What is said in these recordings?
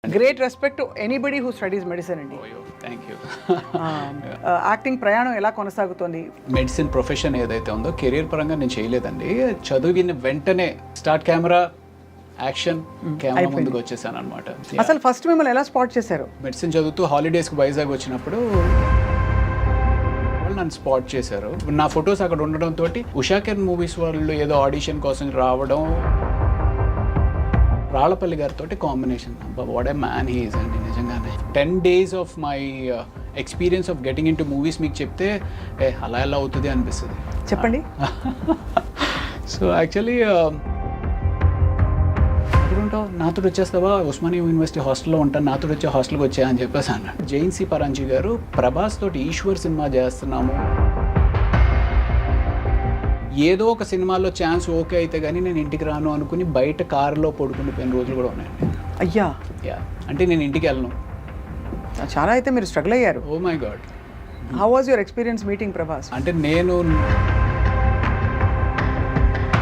Great respect to anybody who studies medicine అండి. Thank you. Acting ప్రయాణం ఎలా కొనసాగుతోంది? మెడిసిన్ ప్రొఫెషన్ ఏదైతే ఉందో కెరీర్ పరంగా నేను చేయలేదండి. చదివిన వెంటనే స్టార్ట్ కెమెరా యాక్షన్ కెమెరా ముందుకు వచ్చేసాను అనమాట. అసలు ఫస్ట్ మిమ్మల్ని ఎలా స్పాట్ చేశారు? మెడిసిన్ చదువుతూ హాలిడేస్కి వైజాగ్ వచ్చినప్పుడు వాళ్ళు నన్ను స్పాట్ చేశారు. నా ఫొటోస్ అక్కడ ఉండడంతో ఉషాకెన్ మూవీస్ వాళ్ళు ఏదో ఆడిషన్ కోసం రావడం, రాళ్ళపల్లి గారితో combination. What a man he is అండి నిజంగానే. 10 days of my experience of getting in to movies మీకు చెప్తే అలా ఎలా అవుతుంది అనిపిస్తుంది. చెప్పండి. సో యాక్చువల్లీ ఎక్కడుంటావు, నాతో వచ్చేస్తావా, ఉస్మానియా యూనివర్సిటీ హాస్టల్లో ఉంటాను, నాతో వచ్చే హాస్టల్కి వచ్చా అని చెప్పేసి అన్నాడు. జైన్సీ పరాంజీ గారు ప్రభాస్ తోటి ఈశ్వర్ సినిమా చేస్తున్నాము, ఏదో ఒక సినిమాలో ఛాన్స్ ఓకే అయితే కానీ నేను ఇంటికి రాను అనుకుని బయట కారులో పడుకునిపోయిన రోజులు కూడా ఉన్నాయండి. అయ్యా. యా, అంటే నేను ఇంటికి వెళ్ళను. చాలా అయితే మీరు స్ట్రగుల్ అయ్యారు. Oh my god. How was your experience meeting Prabhas? అంటే నేను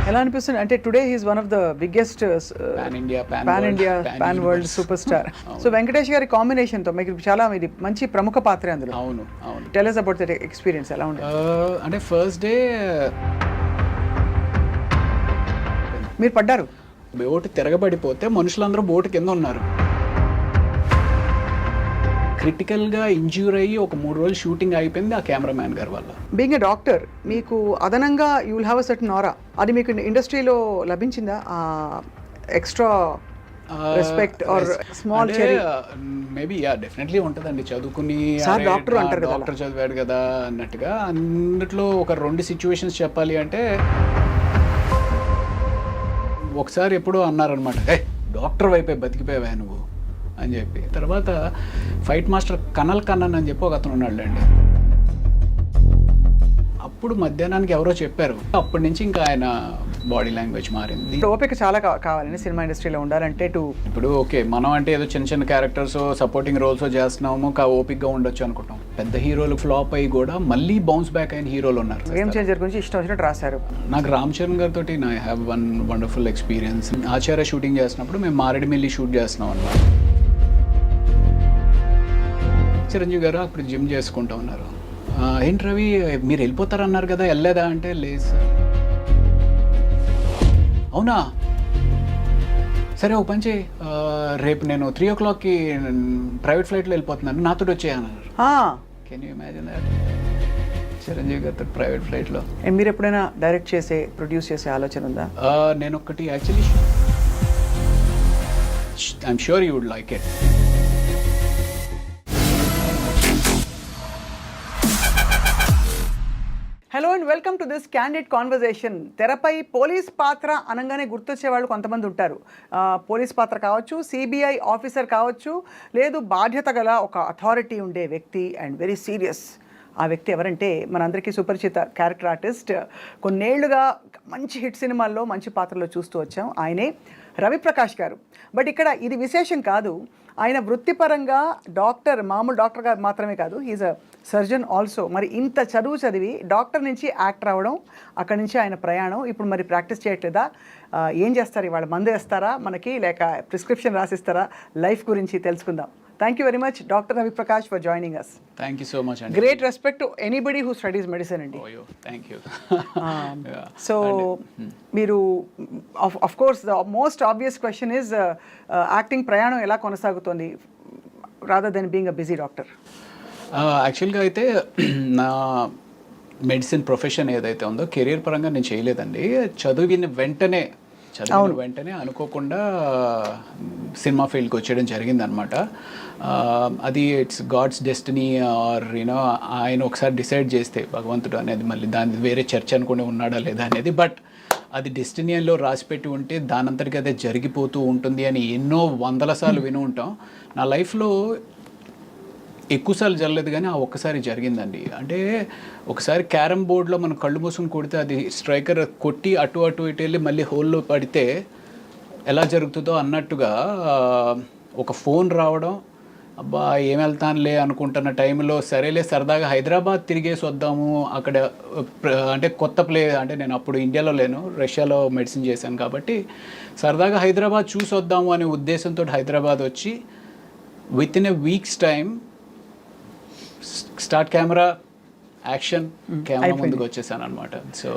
ఎలా అనిపిస్తుంది అంటే today he's one of the biggest pan India pan world super star. So Venkatesh గారి కాంబినేషన్తో మీకు చాలా ఇది మంచి ప్రముఖ పాత్ర అందులో. అవును అవును. Tell us about that experience. ఎలా ఉంది? అంటే ఫస్ట్ డే మీరు పడ్డారు. బోటు తిరగబడిపోతే మనుషులందరూ బోటు కింద ఉన్నారు. క్రిటికల్గా ఇంజ్యూర్ అయ్యి ఒక 3 రోజులు షూటింగ్ అయిపోయింది ఆ కెమెరామ్యాన్ గారి వల్ల. బీయింగ్ ఎ డాక్టర్ మీకు అదనంగా you will have a certain aura. అది మీకు ఇండస్ట్రీలో లభించిందా? Extra respect or small cherry? Maybe ya, definitely ఉంటుందండి. చదువుకుని డాక్టర్ అంటారు కదా, డాక్టర్ చదివాడు కదా అన్నట్టుగా. అన్నిట్లో ఒక 2 సిచ్యువేషన్స్ చెప్పాలి అంటే, ఒకసారి ఎప్పుడో అన్నారనమాట, డాక్టర్ వైపే బతికిపోయావా నువ్వు అని చెప్పి. తర్వాత ఫైట్ మాస్టర్ కనల్ కన్నన్ అని చెప్పి ఒక అతను ఉన్నాడులేండి. అప్పుడు మధ్యాహ్నానికి ఎవరో చెప్పారు. అప్పటి నుంచి ఇంకా ఆయన బాడీ లాంగ్వేజ్ మారింది. ఓపిక చాలా కావాలని సినిమా ఇండస్ట్రీలో ఉండాలంటే. ఇప్పుడు ఓకే, మనం అంటే ఏదో చిన్న చిన్న క్యారెక్టర్స్ సపోర్టింగ్ రోల్స్ చేస్తున్నాము, ఓపిక్గా ఉండొచ్చు అనుకుంటాం. పెద్ద హీరోలు ఫ్లాప్ అయ్యి కూడా మళ్ళీ బౌన్స్ బ్యాక్ అయిన హీరోలు ఉన్నారు. గేమ్ చేంజర్ గురించి ఇష్టం వచ్చినట్టు రాశారు. నాకు రామ్ చరణ్ గారితో I have one wonderful experience. Acharya shooting చేసినప్పుడు మేము మారేడుమిల్లి షూట్ చేస్తున్నాం అన్నమాట. చిరంజీవి గారు అప్పుడు జిమ్ చేసుకుంటూ ఉన్నారు. ఏంటి రవి మీరు వెళ్ళిపోతారన్నారు కదా, వెళ్ళలేదా అంటే, లేదు సార్. అవునా, సరే ఒక పని చేయి, రేపు నేను 3 o'clockకి ప్రైవేట్ ఫ్లైట్లో వెళ్ళిపోతున్నాను, నాతో వచ్చేయన్నారు. Can you imagine that? Chiranjeevi గారితో ప్రైవేట్ ఫ్లైట్లో. మీరు ఎప్పుడైనా డైరెక్ట్ చేసే ప్రొడ్యూస్ చేసే ఆలోచన ఉందా? నేను ఒకటి actually I'm sure you would like it. Hello and welcome to this candid conversation. తెరపై పోలీస్ పాత్ర అనగానే గుర్తొచ్చే వాళ్ళు కొంతమంది ఉంటారు. పోలీస్ పాత్ర కావచ్చు, సిబిఐ ఆఫీసర్ కావచ్చు, లేదు బాధ్యత గల ఒక అథారిటీ ఉండే వ్యక్తి అండ్ వెరీ సీరియస్. ఆ వ్యక్తి ఎవరంటే మనందరికీ సుపరిచిత క్యారెక్టర్ ఆర్టిస్ట్. కొన్నేళ్లుగా మంచి హిట్ సినిమాల్లో మంచి పాత్రలో చూస్తూ వచ్చాం. ఆయనే రవిప్రకాష్ గారు. బట్ ఇక్కడ ఇది విశేషం కాదు. ఆయన వృత్తిపరంగా డాక్టర్, మామూలు డాక్టర్గా మాత్రమే కాదు, హీజ్ అ సర్జన్ ఆల్సో. మరి ఇంత చదువు చదివి డాక్టర్ నుంచి యాక్టర్ అవ్వడం, అక్కడి నుంచి ఆయన ప్రయాణం. ఇప్పుడు మరి ప్రాక్టీస్ చేయట్లేదా? ఏం చేస్తారు ఇవాళ? మందు వేస్తారా మనకి, లేక ప్రిస్క్రిప్షన్ రాసిస్తారా? లైఫ్ గురించి తెలుసుకుందాం. Thank you very much doctor Raviprakash for joining us. Thank you so much అండి. Great respect to anybody who studies medicine అండి. Thank you. సో మీరు of course the most obvious question is acting ప్రయాణం ఎలా కొనసాగుతోంది rather than being a busy doctor? యాక్చువల్గా అయితే నా medicine profession ఏదైతే ఉందో కెరీర్ పరంగా నేను చేయలేదండి. చదివిన వెంటనే అనుకోకుండా సినిమా ఫీల్డ్కి వచ్చేయడం జరిగిందనమాట. అది it's god's destiny or you know ఆయన ఒకసారి డిసైడ్ చేస్తే భగవంతుడు అనేది, మళ్ళీ దాని వేరే చర్చ అనుకుని ఉన్నాడా లేదా అనేది, బట్ అది డెస్టినీలో రాసిపెట్టి ఉంటే దానంతటికి అదే జరిగిపోతూ ఉంటుంది అని ఎన్నో 100 సార్లు విని ఉంటాం. నా లైఫ్లో ఎక్కువసార్లు జరగలేదు కానీ ఆ ఒక్కసారి జరిగిందండి. అంటే ఒకసారి క్యారమ్ బోర్డ్లో మనం కళ్ళు మూసుకుని కొడితే అది స్ట్రైకర్ కొట్టి అటు ఇటు వెళ్ళి మళ్ళీ హోల్లో పడితే ఎలా జరుగుతుందో అన్నట్టుగా ఒక ఫోన్ రావడం, అబ్బా ఏం వెళ్తానులే అనుకుంటున్న టైంలో సరేలే సరదాగా హైదరాబాద్ తిరిగేసి వద్దాము అక్కడ అంటే కొత్త అంటే నేను అప్పుడు ఇండియాలో లేను, రష్యాలో మెడిసిన్ చేశాను కాబట్టి సరదాగా హైదరాబాద్ చూసి వద్దాము అనే ఉద్దేశంతో హైదరాబాద్ వచ్చి with in a weeks time start camera action camera ముందుకు వచ్చేసాను అనమాట. సో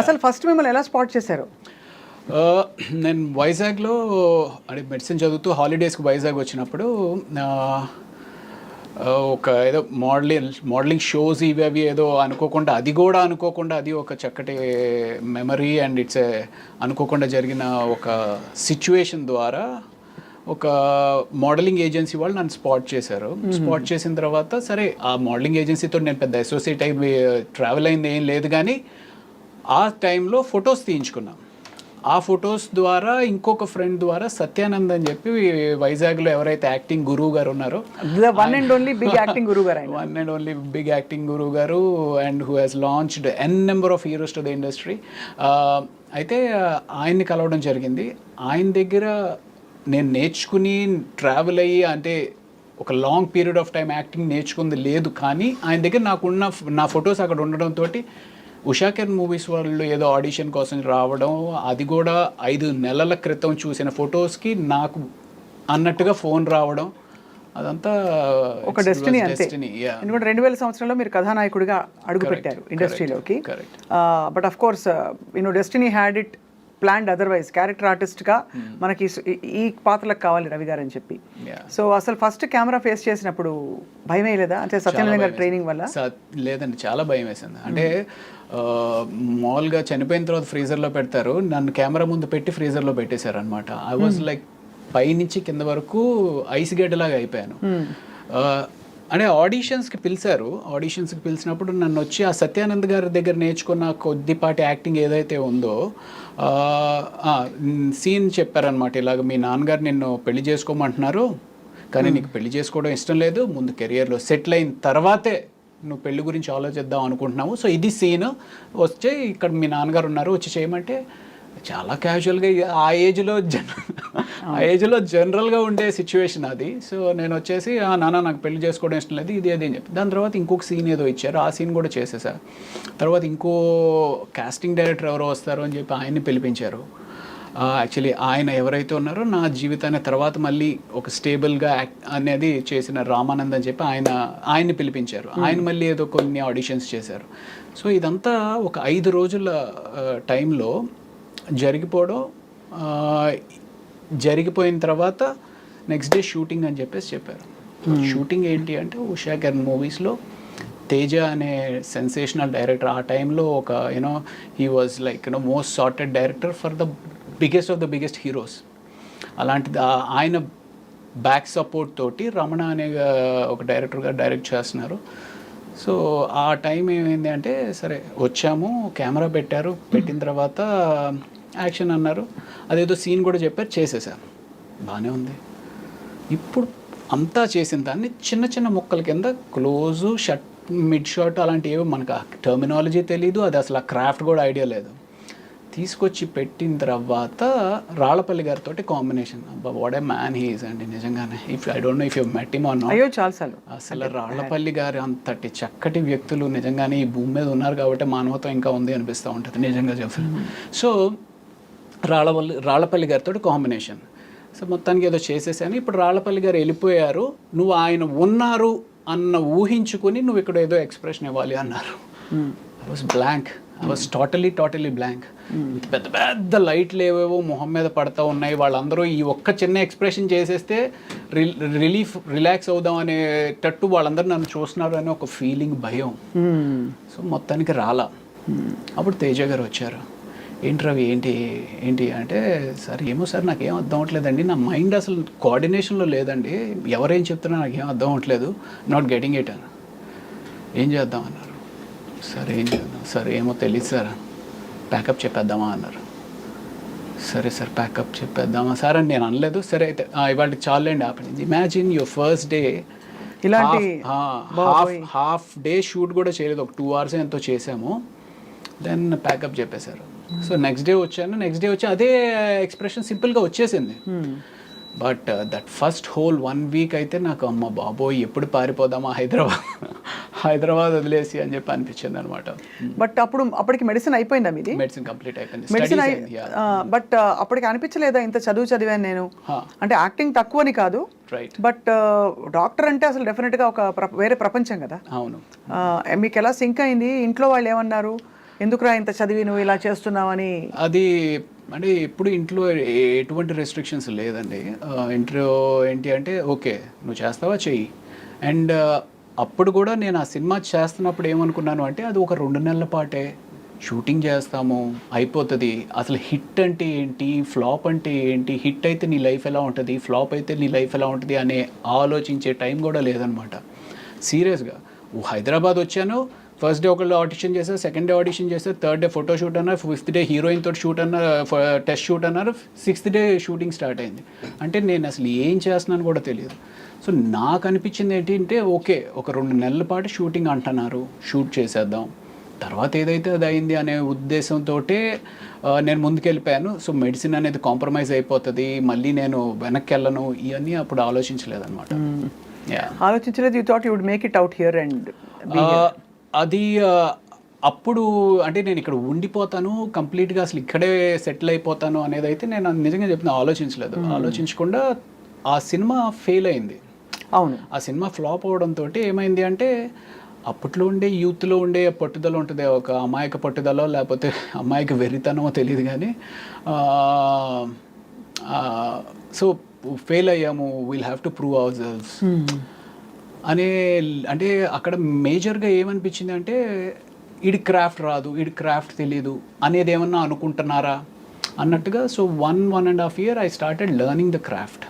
అసలు ఫస్ట్ మిమ్మల్ని ఎలా స్పాట్ చేశారు? నేను వైజాగ్లో అంటే మెడిసిన్ చదువుతూ హాలిడేస్కి వైజాగ్ వచ్చినప్పుడు ఒక ఏదో మోడలింగ్ షోస్ ఇవి అవి ఏదో అనుకోకుండా అది ఒక చక్కటి మెమరీ అండ్ ఇట్స్ అనుకోకుండా జరిగిన ఒక సిచ్యువేషన్ ద్వారా ఒక మోడలింగ్ ఏజెన్సీ వాళ్ళు నన్ను స్పాట్ చేశారు. స్పాట్ చేసిన తర్వాత సరే ఆ మోడలింగ్ ఏజెన్సీతో నేను పెద్ద అసోసియేట్ అయి ట్రావెల్ అయింది ఏం లేదు, కానీ ఆ టైంలో ఫొటోస్ తీయించుకున్నాం. ఆ ఫొటోస్ ద్వారా ఇంకొక ఫ్రెండ్ ద్వారా సత్యానంద్ అని చెప్పి వైజాగ్లో ఎవరైతే యాక్టింగ్ గురువు గారు ఉన్నారో, one and only big acting గురువు గారు and who has launched an number of heroes to the industry. అయితే ఆయన్ని కలవడం జరిగింది. ఆయన దగ్గర నేను నేర్చుకుని ట్రావెల్ అయ్యి అంటే ఒక long period of time acting నేర్చుకుంది లేదు, కానీ ఆయన దగ్గర నా ఫొటోస్ అక్కడ ఉండడంతో ఉషాకిరణ్ మూవీస్ వాళ్ళు ఏదో ఆడిషన్ కోసం రావడం, అది కూడా 5 నెలల క్రితం చూసిన ఫొటోస్కి నాకు అన్నట్టుగా ఫోన్ రావడం, అదంతా ఒక డెస్టినీ అంతే. ఎందుకంటే 2000 సంవత్సరంలో మీరు కథానాయకుడిగా అడుగుపెట్టారు ఇండస్ట్రీలోకి. But of course destiny had it planned otherwise. Character ఆర్టిస్ట్గా మనకి ఈ పాత్రలకు కావాలి రవి గారు అని చెప్పి. సో అసలు ఫస్ట్ కెమెరా ఫేస్ చేసినప్పుడు భయం వేయలేదా? అంటే సత్యనారాయణ గారి ట్రైనింగ్ వల్ల? లేదండి, చాలా భయం వేసింది. అంటే మామూలుగా చనిపోయిన తర్వాత ఫ్రీజర్లో పెడతారు, నన్ను కెమెరా ముందు పెట్టి ఫ్రీజర్లో పెట్టేశారు అనమాట. ఐ వాజ్ లైక్ పైనుంచి కింద వరకు ఐస్ గడ్డలాగా అయిపోయాను. అంటే ఆడిషన్స్కి పిలిచినప్పుడు నన్ను వచ్చి ఆ సత్యానంద్ గారి దగ్గర నేర్చుకున్న కొద్దిపాటి యాక్టింగ్ ఏదైతే ఉందో సీన్ చెప్పారనమాట. ఇలాగ మీ నాన్నగారు నిన్ను పెళ్లి చేసుకోమంటున్నారు, కానీ నీకు పెళ్లి చేసుకోవడం ఇష్టం లేదు, ముందు కెరియర్లో సెటిల్ అయిన తర్వాతే నువ్వు పెళ్లి గురించి ఆలోచిద్దాం అనుకుంటున్నావు, సో ఇది సీన్ వచ్చే ఇక్కడ మీ నాన్నగారు ఉన్నారు వచ్చి చేయమంటే చాలా క్యాజువల్గా ఆ ఏజ్లో జనరల్గా ఉండే సిచ్యువేషన్ అది. సో నేను వచ్చేసి నాన్న నాకు పెళ్లి చేసుకోవడం ఇష్టం లేదు ఇది అది అని చెప్పి, దాని తర్వాత ఇంకొక సీన్ ఏదో ఇచ్చారు, ఆ సీన్ కూడా చేసేసా. తర్వాత ఇంకో కాస్టింగ్ డైరెక్టర్ ఎవరో వస్తారు అని చెప్పి ఆయన్ని పిలిపించారు. యాక్చువల్లీ ఆయన ఎవరైతే ఉన్నారో నా జీవితాన్ని తర్వాత మళ్ళీ ఒక స్టేబుల్గా యాక్ట్ అనేది చేసిన రామానంద్ అని చెప్పి ఆయన్ని పిలిపించారు. ఆయన మళ్ళీ ఏదో కొన్ని ఆడిషన్స్ చేశారు. సో ఇదంతా ఒక 5 రోజుల టైంలో జరిగిపోయిన తర్వాత నెక్స్ట్ డే షూటింగ్ అని చెప్పేసి చెప్పారు. షూటింగ్ ఏంటి అంటే ఉషాకిరణ్ మూవీస్లో తేజ అనే సెన్సేషనల్ డైరెక్టర్, ఆ టైంలో ఒక he was like most sorted director for the biggest of the biggest heroes. అలాంటిది ఆయన బ్యాక్ సపోర్ట్ తోటి రమణ అనే ఒక డైరెక్టర్గా డైరెక్ట్ చేస్తున్నారు. సో ఆ టైం ఏమైంది అంటే సరే వచ్చాము, కెమెరా పెట్టిన తర్వాత యాక్షన్ అన్నారు, అదేదో సీన్ కూడా చెప్పారు, చేసేసాను, బాగానే ఉంది. ఇప్పుడు అంతా చేసిన దాన్ని చిన్న చిన్న ముక్కల కింద క్లోజు షట్ మిడ్ షాట్ అలాంటివి ఏవో మనకు ఆ టర్మినాలజీ తెలీదు, అది అసలు ఆ క్రాఫ్ట్ కూడా ఐడియా లేదు. తీసుకొచ్చి పెట్టిన తర్వాత రాళ్ళపల్లి గారితో కాంబినేషన్, అబ్బా what a man he is అండి నిజంగానే. I don't no if you met him or not. అయ్యో చాలాసార్లు. అసలు రాళ్ళపల్లి గారు అంతటి చక్కటి వ్యక్తులు నిజంగానే ఈ భూమి మీద ఉన్నారు కాబట్టి మానవత్వం ఇంకా ఉంది అనిపిస్తూ ఉంటుంది నిజంగా చెప్తాను. సో రాళ్ళపల్లి గారితో కాంబినేషన్. సో మొత్తానికి ఏదో చేసేసాను. ఇప్పుడు రాళ్ళపల్లి గారు వెళ్ళిపోయారు, నువ్వు ఆయన ఉన్నారు అన్న ఊహించుకుని నువ్వు ఇక్కడ ఏదో ఎక్స్ప్రెషన్ ఇవ్వాలి అన్నారు. I was blank, I was totally blank. పెద్ద పెద్ద లైట్లు ఏవేవో మొహం మీద పడతా ఉన్నాయి, వాళ్ళందరూ ఈ ఒక్క చిన్న ఎక్స్ప్రెషన్ చేసేస్తే రిలాక్స్ అవుదాం అనేటట్టు వాళ్ళందరూ నన్ను చూస్తున్నారు అనే ఒక ఫీలింగ్, భయం. సో మొత్తానికి రాలా. అప్పుడు తేజ గారు వచ్చారు, ఏంటి రవి ఏంటి అంటే, సార్ ఏమో సార్ నాకేం అర్థం అవ్వట్లేదండి, నా మైండ్ అసలు కోఆర్డినేషన్లో లేదండి, ఎవరేం చెప్తున్నా నాకేం అర్థం అవ్వట్లేదు, నాట్ గెటింగ్ ఇట్ అని. ఏం చేద్దాం అన్నారు. సరే ఏం చేద్దాం సార్, ఏమో తెలియదు సార్, ప్యాకప్ చెప్పేద్దామా అన్నారు. సరే సార్ ప్యాకప్ చెప్పేద్దామా సార్ అని నేను అనలేదు. సరే అయితే ఇవాళ చాలండి ఆపండి. ఇమాజిన్ యువర్ ఫస్ట్ డే, ఇలాంటి హాఫ్ డే షూట్ కూడా చేయలేదు, ఒక 2 hours ఎంతో చేసాము, దెన్ ప్యాకప్ చెప్పేశారు. సో నెక్స్ట్ డే వచ్చి అదే ఎక్స్ప్రెషన్ సింపుల్గా వచ్చేసింది. But that first whole 1 week అయితే నాకు అమ్మ బాబోయ్ ఎప్పుడు పారిపోదామా హైదరాబాద్ వదిలేసి అని చెప్పి అనిపించింది అనమాట. బట్ అప్పటికి మెడిసిన్ అయిపోయిందా మీది? మెడిసిన్ కంప్లీట్ అయిపోయింది. మెడిసిన్ Studies అయింది, yeah. బట్ అప్పటికి అనిపించలేదా ఇంత చదివాను నేను, అంటే యాక్టింగ్ తక్కువని కాదు, రైట్. బట్ డాక్టర్ అంటే అసలు డెఫినెట్గా ఒక వేరే ప్రపంచం కదా. అవును. మీకు ఎలా సింక్ అయింది? ఇంట్లో వాళ్ళు ఏమన్నారు, ఎందుకురా ఇంత చదివి నువ్వు ఇలా చేస్తున్నావని? అది అంటే ఎప్పుడు ఇంట్లో ఎటువంటి రెస్ట్రిక్షన్స్ లేదండి. ఇంట్లో ఏంటి అంటే ఓకే నువ్వు చేస్తావా చెయ్యి. అండ్ అప్పుడు కూడా నేను ఆ సినిమా చేస్తున్నప్పుడు ఏమనుకున్నాను అంటే అది ఒక 2 నెలల పాటే షూటింగ్ చేస్తాము అయిపోతుంది. అసలు హిట్ అంటే ఏంటి, ఫ్లాప్ అంటే ఏంటి, హిట్ అయితే నీ లైఫ్ ఎలా ఉంటుంది, ఫ్లాప్ అయితే నీ లైఫ్ ఎలా ఉంటుంది అనే ఆలోచించే టైం కూడా లేదనమాట. సీరియస్గా హైదరాబాద్ వచ్చాను, ఫస్ట్ డే ఒకళ్ళు ఆడిషన్ చేశారు, సెకండ్ డే ఆడిషన్ చేశారు, థర్డ్ డే ఫోటో షూట్ అన్నారు, 5th డే హీరోయిన్ తోటి షూట్ అన్నారు, టెస్ట్ షూట్ అన్నారు, 6th డే షూటింగ్ స్టార్ట్ అయింది. అంటే నేను అసలు ఏం చేస్తున్నాను కూడా తెలియదు. సో నాకు అనిపించింది ఏంటి అంటే ఓకే ఒక 2 నెలల పాటు షూటింగ్ అంటున్నారు, షూట్ చేసేద్దాం, తర్వాత ఏదైతే అది అయింది అనే ఉద్దేశంతో నేను ముందుకెళ్ళిపోయాను. సో మెడిసిన్ అనేది కాంప్రమైజ్ అయిపోతుంది, మళ్ళీ నేను వెనక్కి వెళ్ళను, ఇవన్నీ అప్పుడు ఆలోచించలేదన్నమాట. ఆలోచించలేదు. You thought you would make it out here and అది అప్పుడు అంటే నేను ఇక్కడ ఉండిపోతాను కంప్లీట్గా అసలు ఇక్కడే సెటిల్ అయిపోతాను అనేది అయితే నేను నిజంగా చెప్పిన ఆలోచించలేదు. ఆలోచించకుండా ఆ సినిమా ఫెయిల్ అయింది. అవును. ఆ సినిమా ఫ్లాప్ అవడంతో ఏమైంది అంటే అప్పట్లో ఉండే యూత్లో ఉండే పట్టుదల ఉంటుంది, ఒక అమాయక పట్టుదల లేకపోతే అమాయక వెర్రితనమో తెలియదు కానీ సో ఫెయిల్ అయ్యాము, we'll have to prove our selves అనే. అంటే అక్కడ మేజర్గా ఏమనిపించింది అంటే ఈడి క్రాఫ్ట్ రాదు, ఈడి క్రాఫ్ట్ తెలీదు అనేది ఏమన్నా అనుకుంటున్నారా అన్నట్టుగా. So 1.5 year I started learning the craft.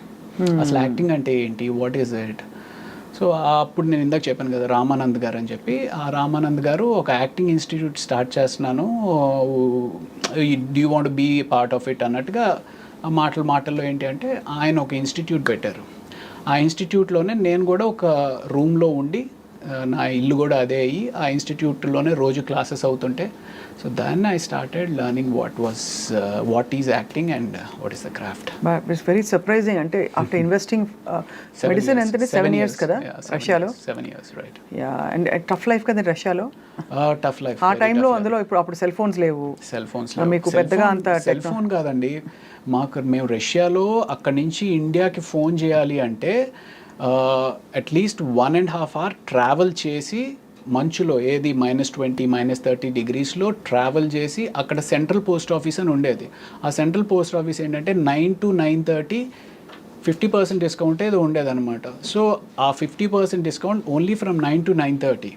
అసలు యాక్టింగ్ అంటే ఏంటి, వాట్ ఈజ్ ఇట్. సో అప్పుడు నేను ఇందాక చెప్పాను కదా రామానంద్ గారు అని చెప్పి, ఆ రామానంద్ గారు ఒక యాక్టింగ్ ఇన్స్టిట్యూట్ స్టార్ట్ చేస్తున్నాను, do you want be part of it అన్నట్టుగా మాటల్లో ఏంటి అంటే ఆయన ఒక ఇన్స్టిట్యూట్ పెట్టారు. ఆ ఇన్స్టిట్యూట్లోనే నేను కూడా ఒక రూమ్లో ఉండి నా ఇల్లు కూడా అదే అయ్యి ఆ ఇన్స్టిట్యూట్లోనే రోజు క్లాసెస్ అవుతుంటే సో దాన్ని I started learning what is acting and what is the craft. It's very surprising. అంటే ఆఫ్టర్ ఇన్వెస్టింగ్ మెడిసిన్ అంటే 7 years కదా రష్యాలో. 7 years, right. Yeah, and tough life కదా రష్యాలో. టఫ్ లైఫ్ ఆ టైంలో అందులో అప్పుడు సెల్ ఫోన్స్ లేవు. మీకు పెద్దగా అంత సెల్ ఫోన్ కాదండి, మేము రష్యాలో అక్కడి నుంచి ఇండియాకి ఫోన్ చేయాలి అంటే అట్లీస్ట్ 1.5 hour ట్రావెల్ చేసి మంచులో ఏది -20 -30 degreesలో ట్రావెల్ చేసి అక్కడ సెంట్రల్ పోస్ట్ ఆఫీస్ అని ఉండేది. ఆ సెంట్రల్ పోస్ట్ ఆఫీస్ ఏంటంటే 9 to 9:30 50% డిస్కౌంట్ ఏదో ఉండేదన్నమాట. సో ఆ 50% discount only from 9 to 9:30.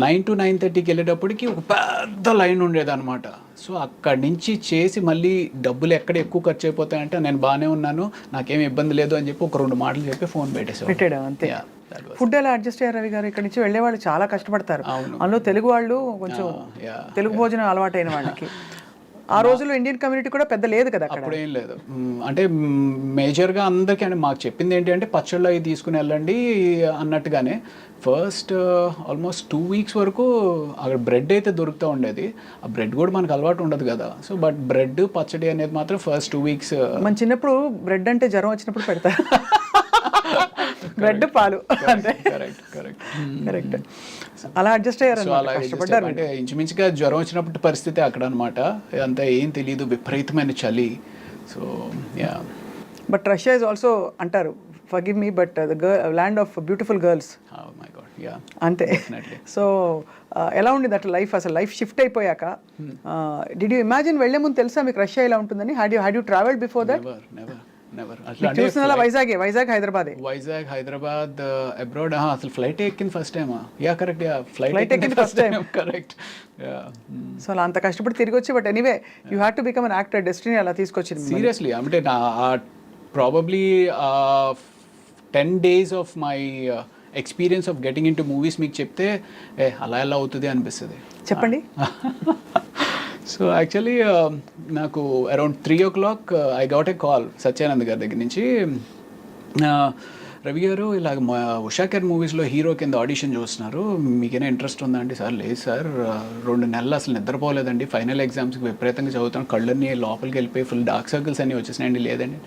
9 to 9:30కి వెళ్ళేటప్పటికి ఒక పెద్ద లైన్ ఉండేదన్నమాట. సో అక్కడి నుంచి చేసి మళ్ళీ డబ్బులు ఎక్కడ ఎక్కువ ఖర్చు అయిపోతాయంటే నేను బాగానే ఉన్నాను, నాకేమి ఇబ్బంది లేదు అని చెప్పి ఒక 2 మాటలు చెప్పి ఫోన్ పెట్టాడు అంతే. ఫుడ్ ఎలా అడ్జస్ట్ అయ్యారు రవి గారు? ఇక్కడ నుంచి వెళ్ళే వాళ్ళు చాలా కష్టపడతారు, అందులో తెలుగు వాళ్ళు కొంచెం తెలుగు భోజనం అలవాటైన వాళ్ళకి. ఆ రోజుల్లో ఇండియన్ కమ్యూనిటీ కూడా పెద్ద లేదు కదా అక్కడ. అప్పుడు ఏం లేదు. అంటే మేజర్గా అందరికీ అంటే మాకు చెప్పింది ఏంటి అంటే పచ్చళ్ళు అవి తీసుకుని వెళ్ళండి అన్నట్టుగానే. ఫస్ట్ ఆల్మోస్ట్ 2 weeks వరకు అక్కడ బ్రెడ్ అయితే దొరుకుతూ ఉండేది. ఆ బ్రెడ్ కూడా మనకు అలవాటు ఉండదు కదా. సో బట్ బ్రెడ్ పచ్చడి అనేది మాత్రం ఫస్ట్ 2 weeks. మన చిన్నప్పుడు బ్రెడ్ అంటే జ్వరం వచ్చినప్పుడు పెడతారు, బ్రెడ్ పాలు అంతే. కరెక్ట్. అలా అడ్జస్ట్ అయ్యారు, కష్టపడ్డారు. అంటే ఇంచుమించుగా జ్వరం వచ్చినప్పుడు పరిస్థితి అక్కడ అనమాట. అంతా ఏం తెలియదు, విపరీతమైన చలి. So ya. But Russia is also అంటారు, forgive me, but the land of beautiful girls. అంతే. సో ఎలా ఉండేది అట్లా లైఫ్? అసలు లైఫ్ షిఫ్ట్ అయిపోయాక డిడ్ యూ ఇమాజిన్ వెళ్లే ముందు తెలుసా మీకు రష్యా ఇలా ఉంటుందని? Had you travelled before that? చూసిన వైజాగ్ హైదరాబాద్ అబ్రాడ్ అసలు ఫ్లైట్ ఎక్కింది first time. Ya correct, ya flight ఎక్కింది ఫస్ట్ టైం. కరెక్ట్. సో అలా అంత కష్టపడి తిరిగి వచ్చి, but anyway you had to become an actor. Destiny అలా తీసుకొచ్చింది. సీరియస్లీ అంటే నా probably 10 days of my experience of getting in to movies మీకు చెప్తే అలా ఎలా అవుతుంది అనిపిస్తుంది. చెప్పండి. సో యాక్చువల్లీ నాకు around 3 o'clock I got a call Satyanand గారి దగ్గర నుంచి, రవి గారు ఇలాగ ఉషాకర్ మూవీస్లో హీరో కింద ఆడిషన్ చూస్తున్నారు, మీకేనా ఇంట్రెస్ట్ ఉందా అండి? సార్ లేదు సార్, 2 నెలలు అసలు నిద్రపోలేదండి, ఫైనల్ ఎగ్జామ్స్కి విపరీతంగా చదువుతాను, కళ్ళన్నీ లోపలికి వెళ్ళిపోయి ఫుల్ డార్క్ సర్కిల్స్ అన్నీ వచ్చేసినాయండి. లేదండి,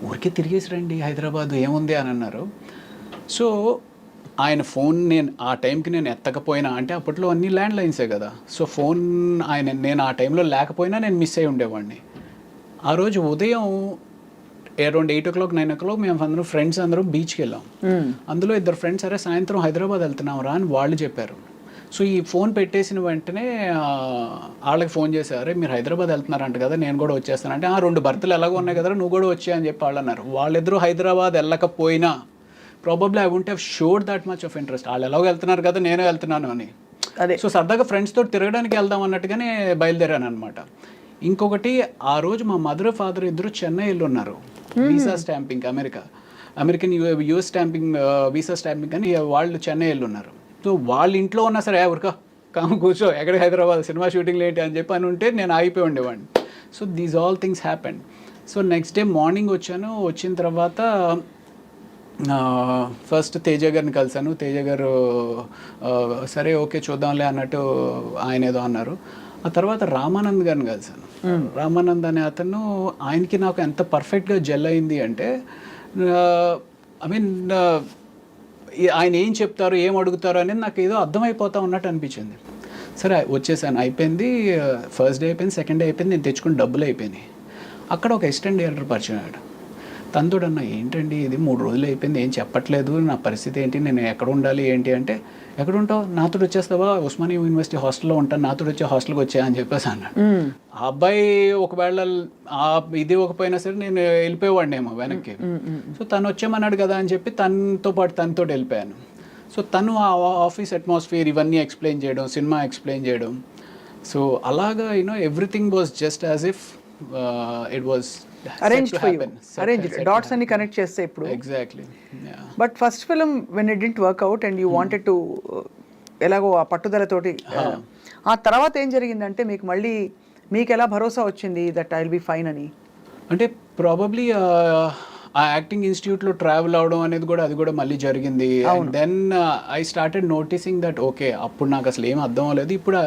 ఊరికే తిరిగేసి రండి హైదరాబాద్ ఏముంది అని అన్నారు. సో ఆయన ఫోన్ ఆ టైంకి నేను ఎత్తకపోయినా, అంటే అప్పట్లో అన్ని ల్యాండ్ లైన్సే కదా, సో ఫోన్ నేను ఆ టైంలో లేకపోయినా నేను మిస్ అయి ఉండేవాడిని. ఆ రోజు ఉదయం అరౌండ్ 8 o'clock 9 o'clock మేము అందరం ఫ్రెండ్స్ అందరం బీచ్కి వెళ్ళాం. అందులో 2 ఫ్రెండ్స్ సరే సాయంత్రం హైదరాబాద్ వెళ్తున్నాం రా అని వాళ్ళు చెప్పారు. సో ఈ ఫోన్ పెట్టేసిన వెంటనే వాళ్ళకి ఫోన్ చేశారు, మీరు హైదరాబాద్ వెళ్తున్నారంట కదా, నేను కూడా వచ్చేస్తానంటే 2 బర్త్లు ఎలాగో ఉన్నాయి కదా నువ్వు కూడా వచ్చా అని చెప్పి వాళ్ళు అన్నారు. వాళ్ళిద్దరూ హైదరాబాద్ వెళ్ళకపోయినా probably I won't have showed that much of interest. వాళ్ళు ఎలాగో వెళ్తున్నారు కదా నేను వెళ్తున్నాను అని. అదే సో సరదాగా ఫ్రెండ్స్ తోటి తిరగడానికి వెళ్దాం అన్నట్టుగానే బయలుదేరాను అనమాట. ఇంకొకటి, ఆ రోజు మా మదర్ ఫాదర్ ఇద్దరు చెన్నైలో ఉన్నారు, visa stamping American US stamping visa stamping అని వాళ్ళు చెన్నైలో ఉన్నారు. సో వాళ్ళ ఇంట్లో ఉన్నా సరే ఎవరికా కాము కూర్చో ఎక్కడ హైదరాబాద్ సినిమా షూటింగ్ ఏంటి అని చెప్పి అని ఉంటే నేను ఆగిపోయి ఉండేవాడిని. So these all things happened. So next day morning వచ్చాను. వచ్చిన తర్వాత ఫస్ట్ తేజ గారిని కలిసాను. తేజ గారు సరే ఓకే చూద్దాంలే అన్నట్టు ఆయన ఏదో అన్నారు. ఆ తర్వాత రామానంద్ గారిని కలిసాను. రామానంద్ అనే అతను, ఆయనకి నాకు ఎంత పర్ఫెక్ట్గా జెల్ అయింది అంటే, ఐ మీన్ ఆయన ఏం చెప్తారు ఏం అడుగుతారు అనేది నాకు ఏదో అర్థమైపోతా ఉన్నట్టు అనిపించింది. సరే వచ్చేసాను, అయిపోయింది. ఫస్ట్ డే అయిపోయింది, సెకండ్ డే అయిపోయింది, నేను తెచ్చుకుని డబ్బులు అయిపోయినాయి. అక్కడ ఒక అసిస్టెంట్ డైరెక్టర్ పరిచయం అయ్యాడు. తనతోడన్నా ఏంటండి ఇది 3 రోజులు అయిపోయింది ఏం చెప్పట్లేదు, నా పరిస్థితి ఏంటి, నేను ఎక్కడ ఉండాలి ఏంటి అంటే, ఎక్కడ ఉంటావు నాతో వచ్చేస్తావా, ఉస్మానియా యూనివర్సిటీ హాస్టల్లో ఉంటాను, నాతో వచ్చే హాస్టల్కి వచ్చా అని చెప్పేసి అన్నాడు. ఆ అబ్బాయి ఒకవేళ ఇది ఒకపోయినా సరే నేను వెళ్ళిపోయేవాడినేమో వెనక్కి. సో తను వచ్చామన్నాడు కదా అని చెప్పి తనతో పాటు తనతో వెళ్ళిపోయాను. సో తను ఆ ఆఫీస్ అట్మాస్ఫియర్ ఇవన్నీ ఎక్స్ప్లెయిన్ చేయడం, సినిమా ఎక్స్ప్లెయిన్ చేయడం. సో అలాగా everything was just as if it was arranged for you, arranged dots అన్ని కనెక్ట్ చేస్తే ఇప్పుడు. Exactly. But first film when it didn't work out and you wanted to ఎలాగో ఆ పట్టుదలతోటి, ఆ తర్వాత ఏం జరిగిందంటే మీకు ఎలా భరోసా వచ్చింది that I will be fine అని? అంటే ప్రాబబ్లీ ఆ యాక్టింగ్ ఇన్స్టిట్యూట్లో ట్రావెల్ అవడం అనేది కూడా అది కూడా మళ్ళీ జరిగింది. And then I started noticing that okay అప్పుడు నాకు అసలు ఏం అర్థం అవ్వలేదు, ఇప్పుడు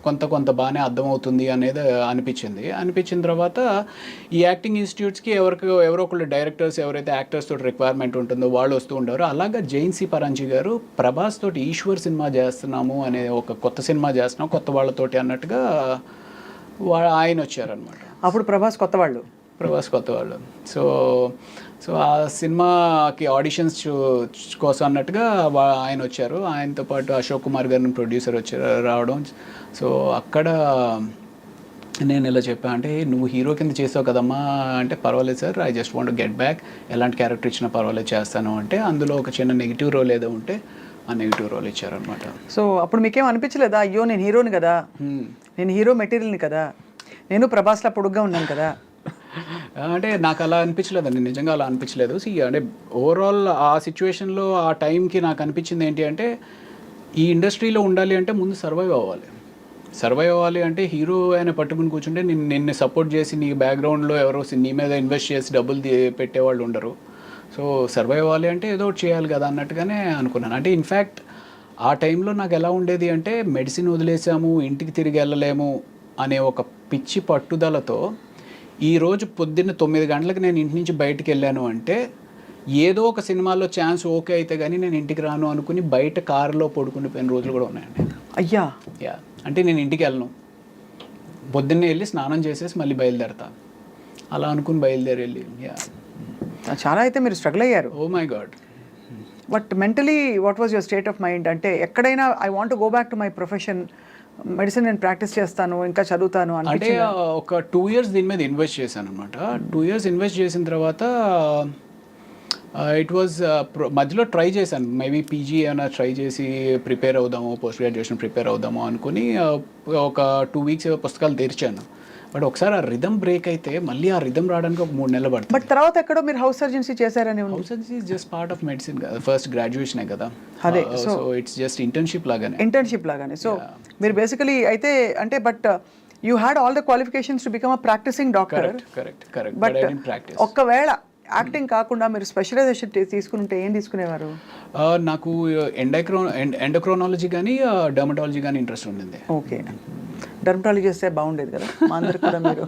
కొంత బాగానే అర్థమవుతుంది అనేది అనిపించిన తర్వాత ఈ యాక్టింగ్ ఇన్స్టిట్యూట్స్కి ఎవరో ఒకళ్ళు డైరెక్టర్స్ ఎవరైతే యాక్టర్స్ తోటి రిక్వైర్మెంట్ ఉంటుందో వాళ్ళు వస్తూ ఉంటారు. అలాగా జైన్ సి పరాంజీ గారు ప్రభాస్ తోటి ఈశ్వర్ సినిమా చేస్తున్నాము అనే ఒక కొత్త సినిమా చేస్తున్నాం కొత్త వాళ్ళతోటి అన్నట్టుగా ఆయన వచ్చారనమాట. అప్పుడు ప్రభాస్ కొత్త వాళ్ళు. సో ఆ సినిమాకి ఆడిషన్స్ కోసం అన్నట్టుగా ఆయన వచ్చారు. ఆయనతో పాటు అశోక్ కుమార్ గారిని ప్రొడ్యూసర్ రావడం. సో అక్కడ నేను ఇలా చెప్పాను, అంటే నువ్వు హీరో కింద చేసావు కదమ్మా అంటే, పర్వాలేదు sir I just want get back, ఎలాంటి క్యారెక్టర్ ఇచ్చినా పర్వాలేదు చేస్తాను అంటే, అందులో ఒక చిన్న నెగిటివ్ రోల్ ఏదో ఉంటే ఆ నెగిటివ్ రోల్ ఇచ్చారనమాట. సో అప్పుడు మీకేం అనిపించలేదా, అయ్యో నేను హీరోని కదా, నేను హీరో మెటీరియల్ని కదా, నేను ప్రభాస్లా పొడుగ్గా ఉన్నాను కదా? అంటే నాకు అలా అనిపించలేదండి, నిజంగా అలా అనిపించలేదు. అంటే ఓవరాల్ ఆ సిచ్యువేషన్లో ఆ టైంకి నాకు అనిపించింది ఏంటి అంటే, ఈ ఇండస్ట్రీలో ఉండాలి అంటే ముందు సర్వైవ్ అవ్వాలి అంటే హీరో ఆయన పట్టుకుని కూర్చుంటే నిన్ను సపోర్ట్ చేసి నీ బ్యాక్గ్రౌండ్లో ఎవరో నీ మీద ఇన్వెస్ట్ చేసి డబ్బులు పెట్టేవాళ్ళు ఉండరు. సో సర్వైవ్ అవ్వాలి అంటే ఏదో ఒకటి చేయాలి కదా అన్నట్టుగానే అనుకున్నాను. అంటే ఇన్ఫ్యాక్ట్ ఆ టైంలో నాకు ఎలా ఉండేది అంటే, మెడిసిన్ వదిలేసాము ఇంటికి తిరిగి వెళ్ళలేము అనే ఒక పిచ్చి పట్టుదలతో ఈరోజు పొద్దున్న 9 గంటలకు నేను ఇంటి నుంచి బయటికి వెళ్ళాను అంటే, ఏదో ఒక సినిమాలో ఛాన్స్ ఓకే అయితే కానీ నేను ఇంటికి రాను అనుకుని బయట కారులో పడుకునిపోయిన రోజులు కూడా ఉన్నాయండి. అయ్యా యా, అంటే నేను ఇంటికి వెళ్ళను, పొద్దున్నే వెళ్ళి స్నానం చేసేసి మళ్ళీ బయలుదేరతా, అలా అనుకుని బయలుదేరి యా చాలా అయితే మీరు స్ట్రగుల్ అయ్యారు. Oh my god. But mentally what was your state of mind? అంటే ఎక్కడైనా I want to go back to my profession, medicine నేను ప్రాక్టీస్ చేస్తాను ఇంకా చదువుతాను అంటే ఒక 2 years దీని మీద ఇన్వెస్ట్ చేశాను అనమాట. 2 years ఇన్వెస్ట్ చేసిన తర్వాత ఇట్ వాజ్ మధ్యలో ట్రై చేశాను, మేబీ పీజీ ఏమైనా ట్రై చేసి ప్రిపేర్ అవుదాము, పోస్ట్ గ్రాడ్యుయేషన్ ప్రిపేర్ అవుదాము అనుకుని ఒక 2 weeks పుస్తకాలు తెరిచాను. బట్ ఒకసారి ఆ రిథమ్ బ్రేక్ అయితే మళ్ళీ ఆ రిథమ్ రావడానికి ఒక 3 నెలలు పడుతుంది. బట్ తర్వాత ఎక్కడో మీరు హౌస్ సర్జన్సీ చేశారని? House surgency is just part of medicine కదా, ఫస్ట్ గ్రాడ్యుయేషనే కదా. అదే, సో ఇట్స్ జస్ట్ ఇంటర్న్షిప్ లాగానే. సో మీరు బేసికలీ అయితే అంటే, but you had all the qualifications to become a practising doctor. Correct. But ఒక్కవేళ యాక్టింగ్ కాకుండా మీరు స్పెషలైజేషన్ తీసుకుంటే ఏం తీసుకునేవారు? నాకు ఎండోక్రోనాలజీ కానీ డర్మటాలజీ కానీ ఇంట్రెస్ట్ ఉండింది. ఓకే. డర్మటాలజీ చేస్తే బాగుండేది కదా మా అందరికి కూడా మీరు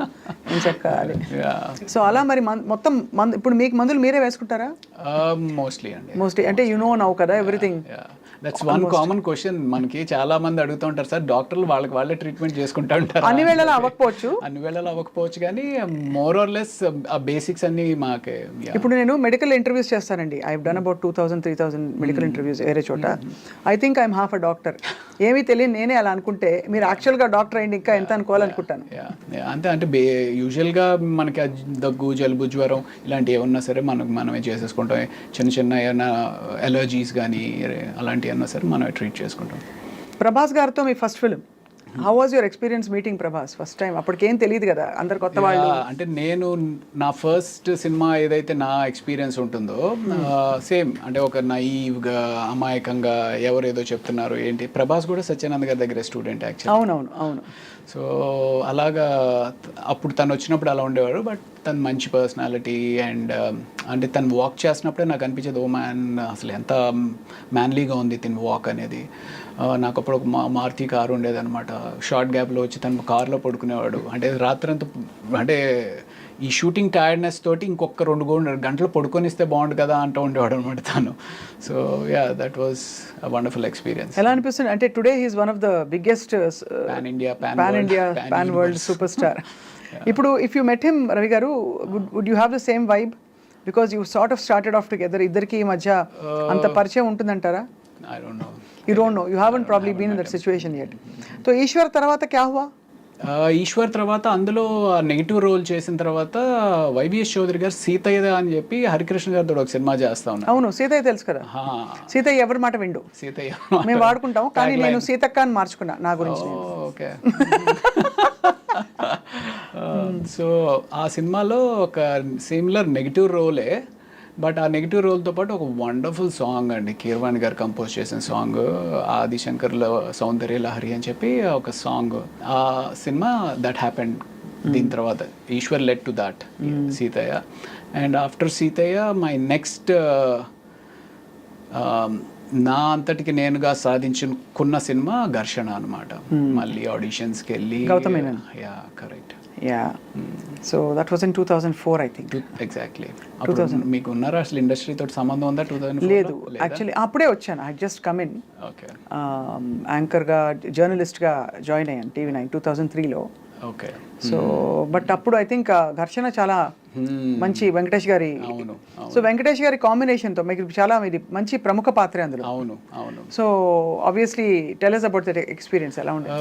ఎంచక్క అది. Yeah. సో అలా మరి మొత్తం ఇప్పుడు మీకు మందులు మీరే వేసుకుంటారా? మోస్ట్లీ అండి. మోస్ట్లీ అంటే యు నో నౌ కదా everything. That's one common question మనకి చాలా మంది అడుగుతూ ఉంటారు సార్, డాక్టర్లు వాళ్ళే ట్రీట్మెంట్ చేసుకుంటా ఉంటారు. అన్ని వేళలా అవ్వకపోవచ్చు, అన్ని వేళలా అవ్వకపోవచ్చు కానీ మోర్ ఆర్ లెస్ ఆ బేసిక్స్ అన్ని మాకే. ఇప్పుడు నేను మెడికల్ ఇంటర్వ్యూస్ చేస్తానండి. I done about 2000-3000 medical interviews వేరే చోట. I think I'm half a doctor. ఏమీ తెలియదు నేనే అలా అనుకుంటే, మీరు యాక్చువల్గా డాక్టర్ అయింది ఇంకా ఎంత అనుకోవాలనుకుంటాను. అంటే యూజువల్గా మనకి దగ్గు, జలుబు, జ్వరం ఇలాంటివి ఏమన్నా సరే మనమే చేసేసుకుంటాం. చిన్న ఏమైనా ఎలర్జీస్ కానీ అలాంటివి ఏమన్నా సరే మనమే ట్రీట్ చేసుకుంటాం. ప్రభాస్ గారితో మీ first film, how was your experience meeting Prabhas first time? అప్పటికేం తెలియదు కదా, అందరు కొత్త వాళ్ళు. అంటే నేను నా ఫస్ట్ సినిమా ఏదైతే నా ఎక్స్పీరియన్స్ ఉంటుందో సేమ్ అంటే ఒక నైవ్గా అమాయకంగా ఎవరేదో చెప్తున్నారు ఏంటి. ప్రభాస్ కూడా సత్యానంద్ గారి దగ్గర స్టూడెంట్ యాక్చువల్లీ. అవును. సో అలాగా అప్పుడు తను వచ్చినప్పుడు అలా ఉండేవాడు. బట్ తను మంచి పర్సనాలిటీ అండ్ అంటే తను వాక్ చేసినప్పుడే నాకు అనిపించేది, ఓ మ్యాన్ అసలు ఎంత మ్యాన్లీగా ఉంది తిని వాక్ అనేది. నాకు అప్పుడు ఒక మారుతి కారు ఉండేది అనమాట. షార్ట్ గ్యాప్లో వచ్చి తను కార్లో పడుకునేవాడు. అంటే రాత్రంతా అంటే ఈ షూటింగ్ టైర్డ్నెస్ తోటి ఇంకొక 2 గంటలు పడుకొనిస్తే బాగుండు కదా అంటూ ఉండేవాడు అనమాట తను. So that was a wonderful experience. ఎలా అనిపిస్తుంది అంటే today he's one of the biggest pan world super star. ఇప్పుడు if you met him Ravi garu, would you have the same vibe? Because you sort of started off together. ఇద్దరికి ఈ మధ్య అంత పరిచయం ఉంటుందంటారా? I don't know. You don't know. You haven't probably been in that situation yet. So Eshwar తర్వాత క్యా హువా? ఈశ్వర్ తర్వాత అందులో నెగిటివ్ రోల్ చేసిన తర్వాత వైవిఎస్ చౌదరి గారు సీతయ్య అని చెప్పి హరికృష్ణ గారితో ఒక సినిమా చేస్తా ఉన్నారు. అవును, సీతయ్య తెలుసు కదా. సీతయ్య ఎవరి మాట విండు, సీతయ్య మేము వాడుకుంటాం. కానీ నేను సీతక్క అని మార్చుకున్నా నా గురించి. ఓకే. సో ఆ సినిమాలో ఒక సిమిలర్ నెగిటివ్ రోలే. బట్ ఆ నెగిటివ్ రోల్తో పాటు ఒక వండర్ఫుల్ సాంగ్ అండి, కీరవాణి గారు కంపోజ్ చేసిన సాంగ్, ఆదిశంకర్లో సౌందర్య లహరి అని చెప్పి ఒక సాంగ్. ఆ సినిమా దట్ హ్యాపెండ్. దీని తర్వాత Eeshwar led to that Seethayya. And after Seethayya my next నా అంతటికి నేనుగా సాధించుకున్న సినిమా ఘర్షణ అనమాట. మళ్ళీ ఆడిషన్స్కి వెళ్ళి. Yeah correct. So that was in 2004 I think. Exactly. మీకు ఉన్నారా అసలు ఇండస్ట్రీతో సంబంధం ఉందా? 2004 లేదు యాక్చువల్లీ, అప్పుడే వచ్చాను. I just come in. Okay. యాంకర్గా జర్నలిస్ట్గా జాయిన్ అయ్యాను TV9 2003లో. ఓకే. సో బట్ అప్పుడు ఐ థింక్ ఘర్షణ చాలా మంచి వెంకటేష్ గారి. సో వెంకటేష్ గారి కాంబినేషన్తో మీకు చాలా ఇది మంచి ప్రముఖ పాత్ర అందులో. అవును. So obviously tell us about that experience. ఎలా ఉండేది?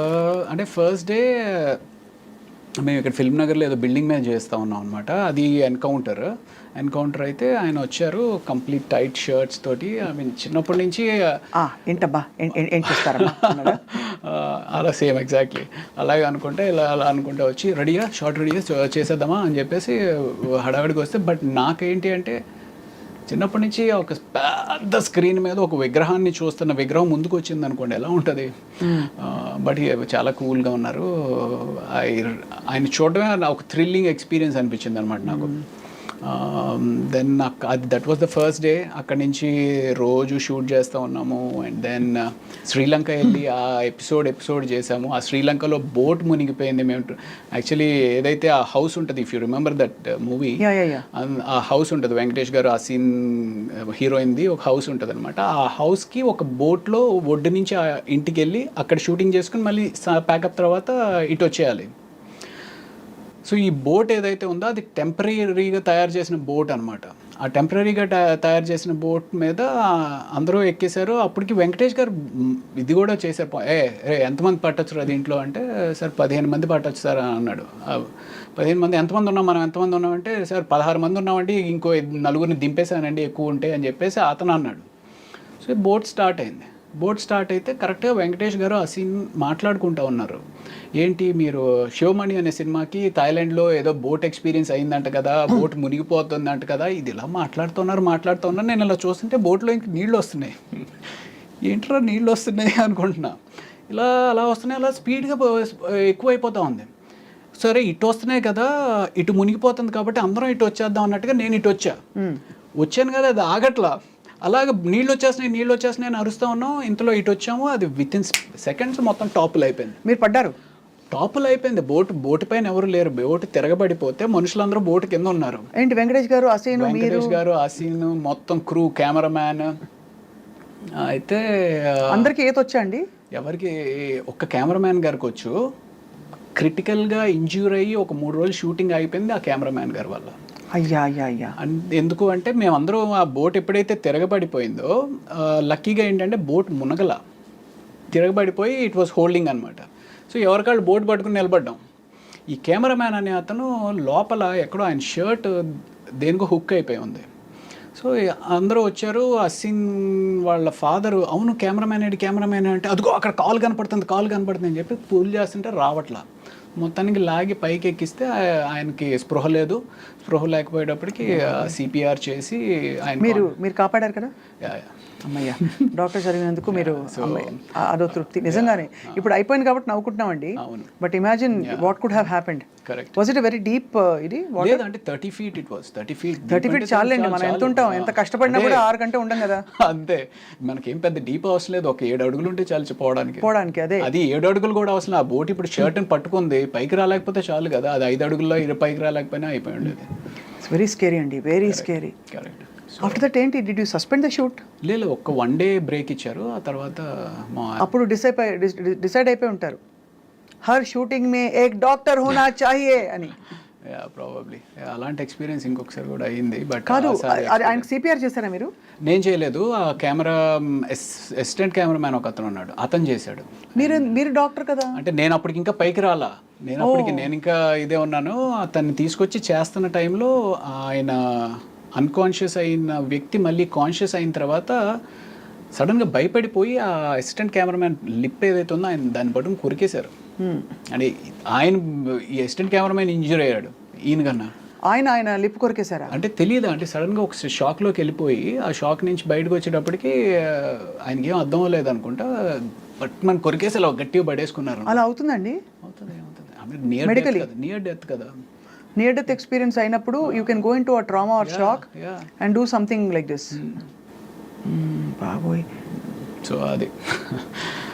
అంటే ఫస్ట్ డే మేము ఇక్కడ ఫిల్మ్ నగర్లో ఏదో బిల్డింగ్ మీద చేస్తూ ఉన్నాం అనమాట. అది ఎన్కౌంటర్ అయితే ఆయన వచ్చారు కంప్లీట్ టైట్ షర్ట్స్ తోటి. ఐ మీన్ చిన్నప్పటి నుంచి ఏంటబ్బా ఏం చేస్తారా అలా సేమ్ ఎగ్జాక్ట్లీ అలాగే అనుకుంటే అలా అనుకుంటే వచ్చి షార్ట్ రెడీగా చేసేద్దామా అని చెప్పేసి హడావిడికి వస్తే. బట్ నాకేంటి అంటే చిన్నప్పటి నుంచి ఒక పెద్ద స్క్రీన్ మీద ఒక విగ్రహాన్ని చూస్తున్న విగ్రహం ముందుకు వచ్చింది అనుకోండి, ఎలా ఉంటుంది. బట్ చాలా కూల్గా ఉన్నారు. ఆయన చూడడమే ఒక థ్రిల్లింగ్ ఎక్స్పీరియన్స్ అనిపించింది అనమాట నాకు. దెన్ అది that was the first day. అక్కడి నుంచి రోజు షూట్ చేస్తూ ఉన్నాము. అండ్ దెన్ శ్రీలంక వెళ్ళి ఆ ఎపిసోడ్ చేసాము. ఆ శ్రీలంకలో బోట్ మునిగిపోయింది. మేము యాక్చువల్లీ ఏదైతే ఆ హౌస్ ఉంటుంది, if you remember that movie, ఆ హౌస్ ఉంటుంది వెంకటేష్ గారు ఆ సీన్ హీరోయిన్ది ఒక హౌస్ ఉంటుంది అనమాట. ఆ హౌస్కి ఒక బోట్లో ఒడ్డు నుంచి ఆ ఇంటికి వెళ్ళి అక్కడ షూటింగ్ చేసుకుని మళ్ళీ ప్యాకప్ తర్వాత ఇటు వచ్చేయాలి. సో ఈ బోట్ ఏదైతే ఉందో అది టెంపరీగా తయారు చేసిన బోట్ అనమాట. ఆ టెంపరీగా తయారు చేసిన బోట్ మీద అందరూ ఎక్కేశారు. అప్పటికి వెంకటేష్ గారు ఇది కూడా చేశారు. ఎంతమంది పట్టొచ్చు అది ఇంట్లో అంటే, సార్ 15 మంది పట్టొచ్చు సార్ అని అన్నాడు. 15 మంది ఎంతమంది ఉన్నాం, మనం ఎంతమంది ఉన్నామంటే, సార్ 16 మంది ఉన్నామండి, ఇంకో 4 దింపేశానండి ఎక్కువ ఉంటాయి అని చెప్పేసి అతను అన్నాడు. సో బోట్ స్టార్ట్ అయింది. బోట్ స్టార్ట్ అయితే కరెక్ట్గా వెంకటేష్ గారు ఆ సీన్ మాట్లాడుకుంటూ ఉన్నారు. ఏంటి మీరు శివమణి అనే సినిమాకి థాయిలాండ్లో ఏదో బోట్ ఎక్స్పీరియన్స్ అయిందంట కదా, బోట్ మునిగిపోతుందంట కదా, ఇది ఇలా మాట్లాడుతున్నారు. నేను ఇలా చూస్తుంటే బోట్లో ఇంక నీళ్ళు వస్తున్నాయి. ఏంట్రా నీళ్ళు వస్తున్నాయి అనుకుంటున్నా. అలా వస్తున్నాయి, అలా స్పీడ్గా ఎక్కువైపోతూ ఉంది. సరే ఇటు వస్తున్నాయి కదా, ఇటు మునిగిపోతుంది కాబట్టి అందరం ఇటు వచ్చేద్దాం అన్నట్టుగా నేను ఇటు వచ్చాను కదా, అది ఆగట్లా. అలాగే నీళ్ళు వచ్చేస్తున్నాయి అని అరుస్తూ ఉన్నాం. ఇంతలో ఇటు వచ్చాము, అది విత్ ఇన్ సెకండ్స్ మొత్తం టాపుల్ అయిపోయింది. మీరు పడ్డారు? టాపుల్ అయిపోయింది. బోటు పైన ఎవరు లేరు. బోటు తిరగబడిపోతే మనుషులందరూ బోటు కింద ఉన్నారు. ఏంటి వెంకటేష్ గారు అసీను మీరు వెంకటేష్ గారు, అసీన్, మొత్తం క్రూ, కెమెరామ్యాన్. అయితే అందరికి ఈత వచ్చా అండి? ఎవరికి ఒక్క కెమెరామ్యాన్ గారికి వచ్చు. క్రిటికల్గా ఇంజ్యూర్ అయ్యి ఒక 3 రోజులు షూటింగ్ అయిపోయింది ఆ కెమెరామ్యాన్ గారి వల్ల. అయ్యా అయ్యా అయ్యా. ఎందుకు అంటే మేమందరం ఆ బోట్ ఎప్పుడైతే తిరగబడిపోయిందో లక్కీగా ఏంటంటే బోట్ మునగల తిరగబడిపోయి ఇట్ వాస్ హోల్డింగ్ అనమాట. సో ఎవరికాళ్ళు బోట్ పట్టుకుని నిలబడ్డాం. ఈ కెమెరామ్యాన్ అనే అతను లోపల ఎక్కడో ఆయన షర్ట్ దేనికో హుక్ అయిపోయి ఉంది. సో అందరూ వచ్చారు. అసిన్ వాళ్ళ ఫాదరు, అవును కెమెరామ్యాన్ అంటే అదిగో అక్కడ కాల్ కనపడుతుంది అని చెప్పి పూల్ చేస్తుంటే రావట్లా. మొత్తానికి లాగి పైకి ఎక్కిస్తే ఆయనకి స్పృహ లేకపోయేటప్పటికి సిపిఆర్ చేసి ఆయన మీరు కాపాడారు కదా. అమ్మయ్య, డాక్టర్ చదివినందుకు మీరు అదో తృప్తి నిజంగానే. ఇప్పుడు అయిపోయింది కాబట్టి నవ్వుకుంటున్నామండి. But imagine what could have happened. Was it very deep? ఇది అంటే 30 feet ఇట్ వాస్. 30 feet చాలండి. మనం ఎంత ఉంటాం, ఎంత కష్టపడినా కూడా 6 గంటలు ఉండం కదా. అంతే, మనకేం పెద్ద డీప్ అవసరం లేదు. ఒక 7 అడుగులు ఉంటే చాలు పోవడానికి. అదే అది 7 అడుగులు కూడా అవసరం. ఆ బోట్ ఇప్పుడు షర్ట్ని పట్టుకుంది, పైకి రాలేకపోతే చాలు కదా. అది 5 అడుగుల్లో పైకి రాలేకపోయినా అయిపోయి ఉండేది. ఇట్స్ వెరీ స్కేరీ అండి, very scary. Correct. After that ఏంటి, did you suspend the shoot? లేదు, ఒక 1 day బ్రేక్ ఇచ్చారు. ఆ తర్వాత అప్పుడు డిసైడ్ అయిపోయి ఉంటారు, హర్ షూటింగ్ మే ఏక్ డాక్టర్ హోనా చాహియే అని. ప్రాబబ్లీ అలాంటి ఎక్స్పీరియన్స్ ఇంకొకసారి కూడా అయింది. బట్ కాదు, ఆయనకి సిపిఆర్ చేశారా మీరు? నేను చేయలేదు. ఆ కెమెరా అసిస్టెంట్ కెమెరామ్యాన్ ఒక అతను ఉన్నాడు, అతను చేశాడు. మీరు డాక్టర్ కదా. అంటే నేను అప్పటికి ఇంకా పైకి రాలా. నేను ఇంకా ఇదే ఉన్నాను. అతన్ని తీసుకొచ్చి చేస్తున్న టైంలో ఆయన అన్కాన్షియస్ అయిన వ్యక్తి మళ్ళీ కాన్షియస్ అయిన తర్వాత సడన్గా భయపడిపోయి ఆ అసిస్టెంట్ కెమెరామ్యాన్ లిప్ ఏదైతే ఉందో ఆయన దాన్ని పట్టుకుని కొరికేశారు. అంటే ఆయన ఈ అసిస్టెంట్ కెమెరామ్యాన్ ఇంజూర్ అయ్యాడు ఈయన కన్నా. ఆయన లిప్ కొరికేశారా? అంటే తెలియదు, అంటే సడన్గా ఒక షాక్లోకి వెళ్ళిపోయి ఆ షాక్ నుంచి బయటకు వచ్చేటప్పటికి ఆయనకి ఏం అర్థం అవ్వలేదు అనుకుంటా, బట్ మనం కొరికేసి అలా గట్టిగా పడేసుకున్నారు. అలా అవుతుందండి? అవుతుంది. నియర్ డెత్ కదా. నియర్ డెత్ ఎక్స్పీరియన్స్ అయినప్పుడు you can go into a trauma or shock and do something like this. బాబోయ్. సో అది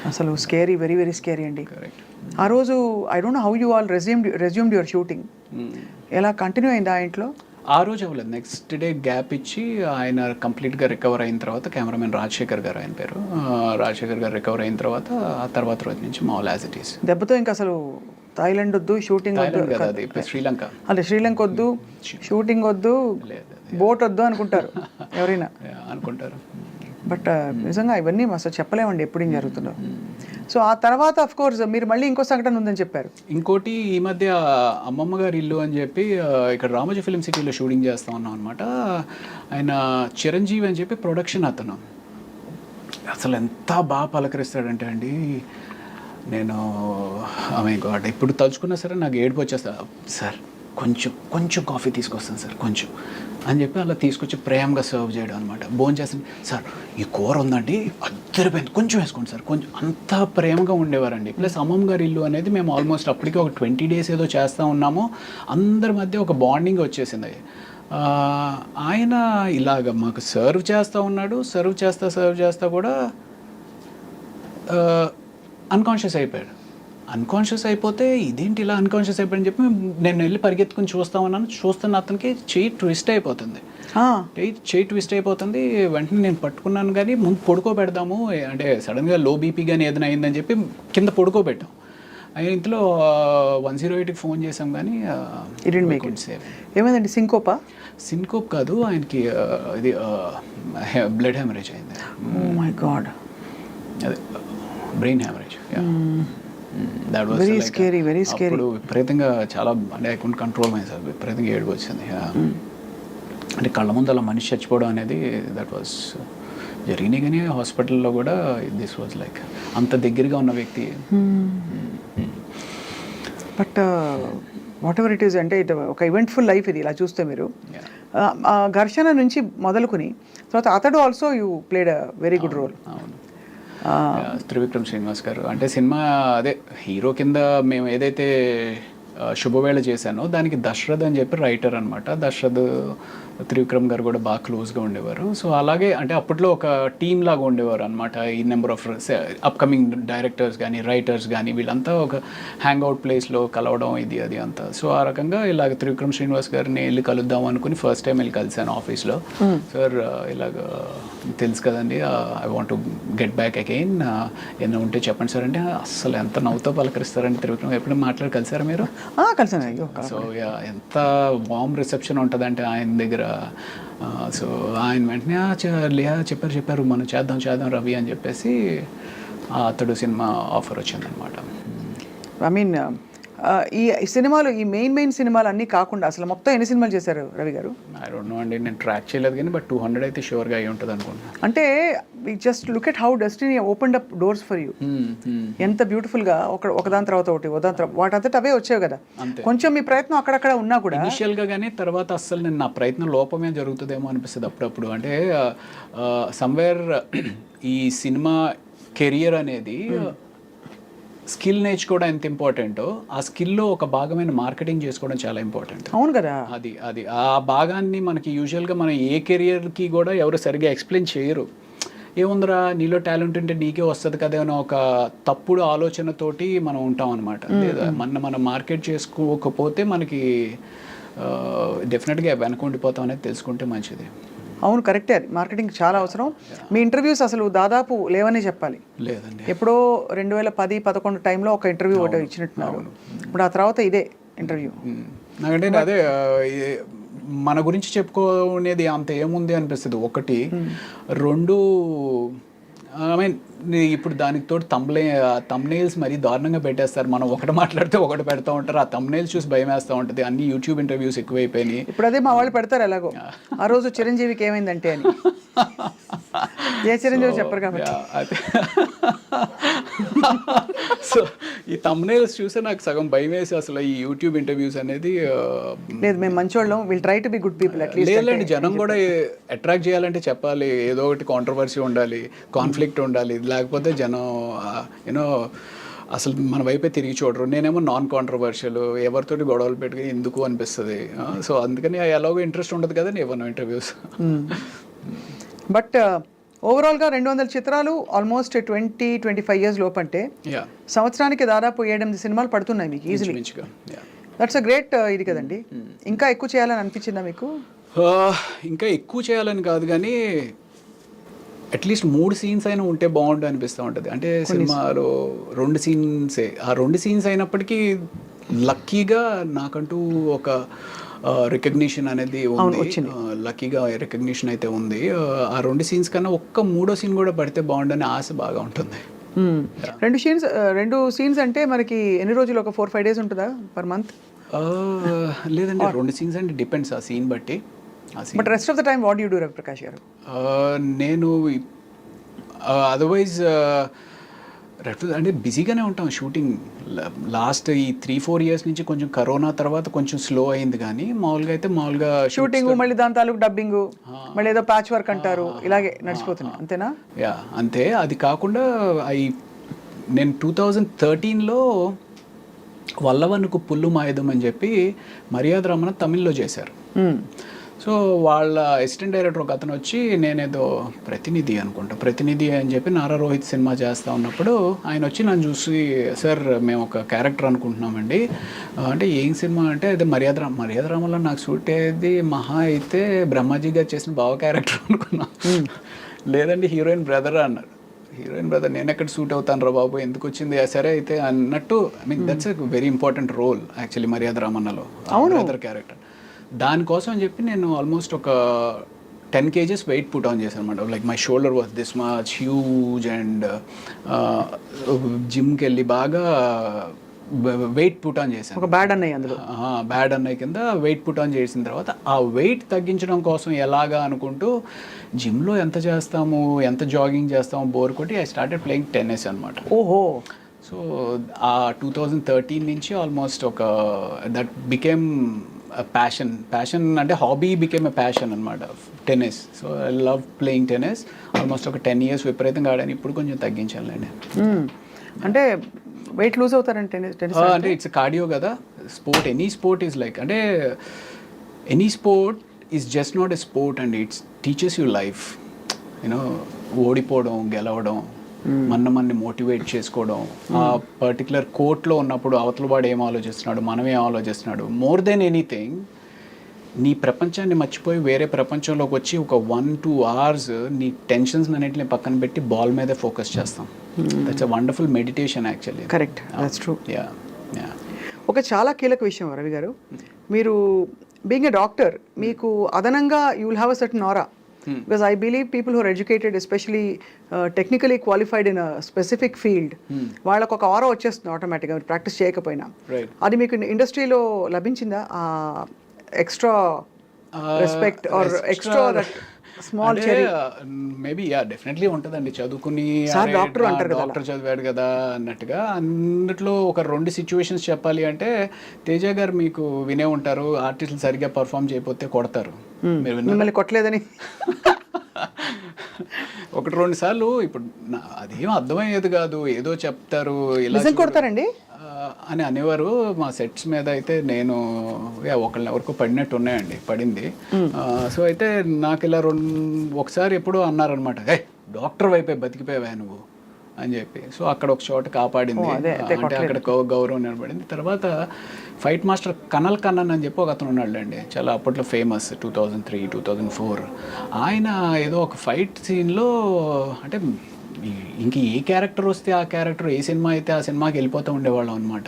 అసలు స్కేరీ, వెరీ వెరీ స్కేరీ అండి. ఆ రోజు I don't know how you all resumed your shooting. ఎలా continue అయింది ఆ ఇంట్లో? ఆ రోజు అవ్వలేదు. నెక్స్ట్ డే గ్యాప్ ఇచ్చి ఆయన కంప్లీట్గా రికవర్ అయిన తర్వాత, కెమెరామెన్ రాజశేఖర్ గారు ఆయన పేరు, రాజశేఖర్ గారు రికవర్ అయిన తర్వాత ఆ తర్వాత రోజు నుంచి మామూలు యాజ్ ఇట్ ఈస్. దెబ్బతో ఇంకా అసలు థాయిలాండ్ వద్దు, షూటింగ్ వద్దు, శ్రీలంక అదే శ్రీలంక వద్దు, షూటింగ్ వద్దు, బోట్ వద్దు అనుకుంటారు ఎవరైనా అనుకుంటారు. బట్ నిజంగా ఇవన్నీ అసలు చెప్పలేమండి ఎప్పుడు ఏం జరుగుతుందో. సో ఆ తర్వాత అఫ్ కోర్స్ మీరు మళ్ళీ ఇంకో సంఘటన ఉందని చెప్పారు. ఇంకోటి ఈ మధ్య అమ్మమ్మ గారి ఇల్లు అని చెప్పి ఇక్కడ రామోజీ ఫిలిం సిటీలో షూటింగ్ చేస్తూ ఉన్నాం అనమాట. ఆయన చిరంజీవి అని చెప్పి ప్రొడక్షన్ అతను. అసలు ఎంత బాగా పలకరిస్తాడంటే అండి, నేను ఆమె గాడ్ ఇప్పుడు తలుచుకున్నా సరే నాకు ఏడుపు వచ్చేస్తా. సార్ కొంచెం కాఫీ తీసుకొస్తాను సార్ కొంచెం అని చెప్పి అలా తీసుకొచ్చి ప్రేమగా సర్వ్ చేయడం అనమాట. భోజనం చేస్తాను, సార్ ఈ కూర ఉందండి అద్దరిపోయింది, కొంచెం వేసుకోండి సార్ కొంచెం, అంత ప్రేమగా ఉండేవారండి. ప్లస్ అమ్మమ్మ గారి ఇల్లు అనేది మేము ఆల్మోస్ట్ అప్పటికి ఒక 20 days ఏదో చేస్తూ ఉన్నాము. అందరి మధ్య ఒక బాండింగ్ వచ్చేసింది. ఆయన ఇలాగ మాకు సర్వ్ చేస్తూ ఉన్నాడు. సర్వ్ చేస్తా కూడా అన్కాన్షియస్ అయిపోయాడు. అన్కాన్షియస్ అయిపోతే ఇదేంటి ఇలా అన్కాన్షియస్ అయిపోయాడని చెప్పి నేను వెళ్ళి పరిగెత్తుకుని చూస్తున్న అతనికి చెయ్యి ట్విస్ట్ అయిపోతుంది. వెంటనే నేను పట్టుకున్నాను, కానీ ముందు పడుకోబెడదాము అంటే సడన్గా లో బీపీ కానీ ఏదైనా అయిందని చెప్పి కింద పడుకోబెట్టాం. ఆయన ఇంట్లో 108కి ఫోన్ చేసాం, కానీ ఏమైందండి? సింకోప్ కాదు, ఆయనకి ఇది బ్లడ్ హెమరేజ్ అయింది. Oh my god. అదే బ్రెయిన్ హెమరేజ్. Very scary. అప్పుడు విపరీతంగా చాలా అంటే I couldn't control myself, విపరీతంగా ఏడుపు వచ్చింది. అంటే కళ్ళ ముందు అలా మనిషి చచ్చిపోవడం అనేది దట్ వాస్ జరిగినాయి. కానీ హాస్పిటల్లో కూడా దిస్ వాజ్ లైక్ అంత దగ్గరగా ఉన్న వ్యక్తి. But what ever it is, అంటే ఇది ఒక ఈవెంట్ఫుల్ లైఫ్ ఇది ఇలా చూస్తే మీరు. ఘర్షణ నుంచి మొదలుకుని తర్వాత Athadu also you played a very good role. అవును. త్రివిక్రమ్ శ్రీనివాస్ గారు అంటే సినిమా అదే హీరో కింద మేము ఏదైతే శుభవేళ చేశాను. దానికి దశరథ్ అని చెప్పి రైటర్ అనమాట. దశరథ్ త్రివిక్రమ్ గారు కూడా బాగా క్లోజ్గా ఉండేవారు. సో అలాగే అంటే అప్పట్లో ఒక టీమ్ లాగా ఉండేవారు అనమాట. ఈ నెంబర్ ఆఫ్ అప్కమింగ్ డైరెక్టర్స్ కానీ రైటర్స్ కానీ వీళ్ళంతా ఒక హ్యాంగ్ అవుట్ ప్లేస్లో కలవడం ఇది అది అంతా. సో ఆ రకంగా ఇలాగ త్రివిక్రమ్ శ్రీనివాస్ గారిని వెళ్ళి కలుద్దాం అనుకుని ఫస్ట్ టైం వెళ్ళి కలిశాను ఆఫీస్లో. సార్ ఇలాగ తెలుసు కదండి, I want to get back again, ఏమైనా ఉంటే చెప్పండి సార్ అంటే అసలు ఎంత నవ్వుతో పలకరిస్తారండి త్రివిక్రమ్. ఎప్పుడైనా మాట్లాడి కలిసారా మీరు? కలిసాను. అయ్యో, సో ఎంత వామ్ రిసెప్షన్ ఉంటుందంటే ఆయన దగ్గర. సో ఆయన వెంటనే చెప్పారు మనం చేద్దాం రవి అని చెప్పేసి అతడు సినిమా ఆఫర్ వచ్చిందనమాట. ఐ మీన్ ఈ సినిమాలు, ఈ మెయిన్ సినిమాలు అన్నీ కాకుండా అసలు మొత్తం ఎన్ని సినిమాలు చేశారు రవి గారు? ఐ డోంట్ నో అండి, నేను ట్రాక్ చేయలేదు కానీ బట్ 200 అయితే షూర్గా అయి ఉంటుంది అనుకుంటున్నాను. అంటే we just look at how destiny opened up doors for you. ఎంత బ్యూటిఫుల్గా ఒకదాని తర్వాత ఒకటి వాటంతట అవే వచ్చాయి కదా. కొంచెం మీ ప్రయత్నం అక్కడక్కడ ఉన్నా కూడా ఇనిషియల్గా, కానీ తర్వాత అస్సలు నేను నా ప్రయత్నం లోపమే జరుగుతుందేమో అనిపిస్తుంది అప్పుడప్పుడు. అంటే సమ్వేర్ ఈ సినిమా కెరియర్ అనేది స్కిల్ నేర్చుకోవడం ఎంత ఇంపార్టెంటో ఆ స్కిల్లో ఒక భాగమైన మార్కెటింగ్ చేసుకోవడం చాలా ఇంపార్టెంట్. అవును కదా. అది ఆ భాగాన్ని మనకి యూజువల్గా మనం ఏ కెరియర్కి కూడా ఎవరు సరిగ్గా ఎక్స్ప్లెయిన్ చేయరు. ఏముందిరా నీలో టాలెంట్ ఉంటే నీకే వస్తుంది కదా అని ఒక తప్పుడు ఆలోచనతోటి మనం ఉంటాం అనమాట. లేదా మనం మార్కెట్ చేసుకోకపోతే మనకి డెఫినెట్గా వెనకుండిపోతాం అనేది తెలుసుకుంటే మంచిది. అవును, కరెక్టే. అది మార్కెటింగ్ చాలా అవసరం. మీ ఇంటర్వ్యూస్ అసలు దాదాపు లేవనే చెప్పాలి. లేదండి, ఎప్పుడో 2010-11 టైంలో ఒక ఇంటర్వ్యూ ఒకటి ఇచ్చినట్టున్నారు. ఇప్పుడు ఆ తర్వాత ఇదే ఇంటర్వ్యూ. నాకంటే అదే మన గురించి చెప్పుకోనేది అంత ఏముంది అనిపిస్తుంది. ఒకటి, రెండు, ఐ మీన్ ఇప్పుడు దానికి తోడు తమ్నెయిల్స్ మరీ దారుణంగా పెట్టేస్తారు. మనం ఒకటి మాట్లాడితే ఒకటి పెడతా ఉంటారు. ఆ తమ్నెయిల్స్ చూసి భయం వేస్తూ ఉంటుంది. అన్ని యూట్యూబ్ ఇంటర్వ్యూస్ ఎక్కువైపోయినాయి. ఇప్పుడు అదే మా వాళ్ళు పెడతారు ఎలాగో. ఆ రోజు చిరంజీవికి ఏమైందంటే అని. ఏ చిరంజీవి చెప్పరు కాబట్టి. సో ఈ తమ్నెయిల్స్ చూస్తే నాకు సగం భయం వేసి అసలు ఈ యూట్యూబ్ ఇంటర్వ్యూస్ అనేది లేదు, మేము మంచోళ్ళం, will try to be good people at least. లేదండి, జనం కూడా అట్రాక్ట్ చేయాలంటే చెప్పాలి, ఏదో ఒకటి కాంట్రవర్సీ ఉండాలి, కాన్ఫ్లిక్ట్ ఉండాలి. లేకపోతే జనం యూనో అసలు మన వైపే తిరిగి చూడరు. నేనేమో నాన్ కాంట్రవర్షియల్, ఎవరితోటి గొడవలు పెట్టుకుని ఎందుకు అనిపిస్తుంది. సో అందుకని ఎలాగో ఇంట్రెస్ట్ ఉండదు కదా ఇవ్వను ఇంటర్వ్యూస్. బట్ ఓవరాల్గా 200 చిత్రాలు, ఆల్మోస్ట్ 20-25 ఇయర్స్ లోపు అంటే సంవత్సరానికి దాదాపు 7-8 సినిమాలు పడుతున్నాయి మీకు ఈజీలీ. దట్స్ అ గ్రేట్ ఇది కదండి. ఇంకా ఎక్కువ చేయాలని అనిపించిందా మీకు? ఇంకా ఎక్కువ చేయాలని కాదు కానీ అట్లీస్ట్ 3 సీన్స్ అయినా ఉంటే బాగుండు అనిపిస్తూ ఉంటుంది. అంటే సినిమాలో 2 సీన్సే, ఆ 2 సీన్స్ అయినప్పటికీ లక్కీగా నాకంటూ ఒక రికగ్నిషన్ అనేది ఉంది. లక్కీగా రికగ్నిషన్ అయితే ఉంది. ఆ 2 సీన్స్ కన్నా ఒక్క 3వ సీన్ కూడా పడితే బాగుండని ఆశ బాగా ఉంటుంది. 2 సీన్స్ అంటే మనకి ఎన్ని రోజులు, ఒక 4-5 డేస్ ఉంటుందా పర్ మంత్? లేదండి, 2 సీన్స్ అంటే డిపెండ్స్ ఆ సీన్ బట్టి. But rest of the time what you do Ravi Prakash గారు? నేను అదర్వైజ్ అంటే బిజీగానే ఉంటాం. షూటింగ్ లాస్ట్ ఈ 3-4 ఇయర్స్ నుంచి కొంచెం కరోనా తర్వాత కొంచెం స్లో అయింది, కానీ మామూలుగా అయితే షూటింగ్, మళ్ళీ దాని తాలూకు డబ్బింగ్, మళ్ళీ ఏదో ప్యాచ్ వర్క్ అంటారు, ఇలాగే నడిచిపోతుంది. అంతేనా? యా అంతే. అది కాకుండా నేను 2013లో వల్లవనుకు పుల్లు మాయదం అని చెప్పి మర్యాద రమణ తమిళ్లో చేశారు. సో వాళ్ళ అసిస్టెంట్ డైరెక్టర్ ఒక అతను వచ్చి, నేనేదో ప్రతినిధి అని చెప్పి నారా రోహిత్ సినిమా చేస్తూ ఉన్నప్పుడు ఆయన వచ్చి నన్ను చూసి, సార్ మేము ఒక క్యారెక్టర్ అనుకుంటున్నామండి అంటే ఏం సినిమా అంటే అదే మర్యాద రామలో నాకు సూట్ అయ్యేది మహా అయితే బ్రహ్మాజీ గారు చేసిన బావ క్యారెక్టర్ అనుకున్నా. లేదండి హీరోయిన్ బ్రదర్ అన్నారు. హీరోయిన్ బ్రదర్ నేను ఎక్కడ సూట్ అవుతాను రా బాబు, ఎందుకు వచ్చింది సరే అయితే అన్నట్టు. I mean that's a very important role actually Maryada రామన్నలో, బ్రదర్ క్యారెక్టర్. దానికోసం అని చెప్పి నేను ఆల్మోస్ట్ ఒక 10 kgs వెయిట్ పుట్ ఆన్ చేశాను అనమాట. Like my shoulder was this much huge and జిమ్కి వెళ్ళి బాగా వెయిట్ పుట్ ఆన్ చేశాను. ఒక బ్యాడ్ అన్నయ్య కింద వెయిట్ పుట్ ఆన్ చేసిన తర్వాత ఆ వెయిట్ తగ్గించడం కోసం ఎలాగా అనుకుంటూ జిమ్లో ఎంత చేస్తాము, ఎంత జాగింగ్ చేస్తాము బోర్ కొట్టి ఐ స్టార్టెడ్ ప్లేయింగ్ టెన్నిస్ అనమాట. ఓహో. సో ఆ 2013 నుంచి ఆల్మోస్ట్ ఒక దట్ బికేమ్ ప్యాషన్ అంటే హాబీ బికేమ్ ఎ ప్యాషన్ అనమాట, tennis. So I love playing tennis. Almost ఒక 10 years విపరీతంగా ఆడాను. ఇప్పుడు కొంచెం తగ్గించానులేండి. అంటే వెయిట్ లూజ్ అవుతారంటే టెన్నిస్ అంటే ఇట్స్ కార్డియో కదా sport, any sport is like, అంటే any sport is just not a sport and it's teachers you life. You know ఓడిపోవడం, గెలవడం, మనని మోటివేట్ చేసుకోవడం, ఆ పర్టికులర్ కోర్ట్లో ఉన్నప్పుడు అవతల వాడు ఏం ఆలోచిస్తున్నాడు, మనం ఏం ఆలోచిస్తున్నాడు, మోర్ దెన్ ఎనీథింగ్ నీ ప్రపంచాన్ని మర్చిపోయి వేరే ప్రపంచంలోకి వచ్చి ఒక 1-2 hours నీ టెన్షన్స్ అన్నింటిని పక్కన పెట్టి బాల్ మీదే ఫోకస్ చేస్తాం. That's a wonderful meditation actually. Correct, that's true. Yeah. ఒక చాలా కీలక విషయం రవి గారు, మీరు బీయింగ్ ఎ డాక్టర్ మీకు అదనంగా you will have a certain aura. Because I believe people who are educated, especially technically qualified in a specific field, వాళ్ళకు ఒక ఆరా వచ్చేస్తుంది ఆటోమేటిక్గా ప్రాక్టీస్ చేయకపోయినా. అది మీకు ఇండస్ట్రీలో లభించిందా extra respect or extra small cherry? Maybe ya, definitely ఉంటుందండి. చదువుకుని డాక్టర్ అంటారు కదా, డాక్టర్ చదివాడు కదా అన్నట్టుగా. అన్నిట్లో ఒక 2 situations చెప్పాలి అంటే, తేజ గారు మీకు వినే ఉంటారు, ఆర్టిస్టులు సరిగ్గా పర్ఫామ్ చేయకపోతే కొడతారు. మిమ్మల్ని కొట్టలేదని 1-2 సార్లు. ఇప్పుడు అదేం అర్థమయ్యేది కాదు, ఏదో చెప్తారు ఇలా కొడతారండి అని అనేవారు మా సెట్స్ మీద. అయితే నేను ఎవరికో పడినట్టు ఉన్నాయండి, పడింది. సో అయితే నాకు ఇలా ఒకసారి ఎప్పుడో అన్నారనమాట, డాక్టర్ వైపే బతికిపోయావా నువ్వు అని చెప్పి. సో అక్కడ ఒక చోట కాపాడింది, అంటే అక్కడ గౌరవం నిలబడింది. తర్వాత ఫైట్ మాస్టర్ కనల్ కన్నన్ అని చెప్పి ఒక అతను ఉన్నాడులేండి, చాలా అప్పట్లో ఫేమస్, 2003-2004. ఆయన ఏదో ఒక ఫైట్ సీన్లో, అంటే ఇంక ఏ క్యారెక్టర్ వస్తే ఆ క్యారెక్టర్, ఏ సినిమా అయితే ఆ సినిమాకి వెళ్ళిపోతూ ఉండేవాళ్ళం అనమాట.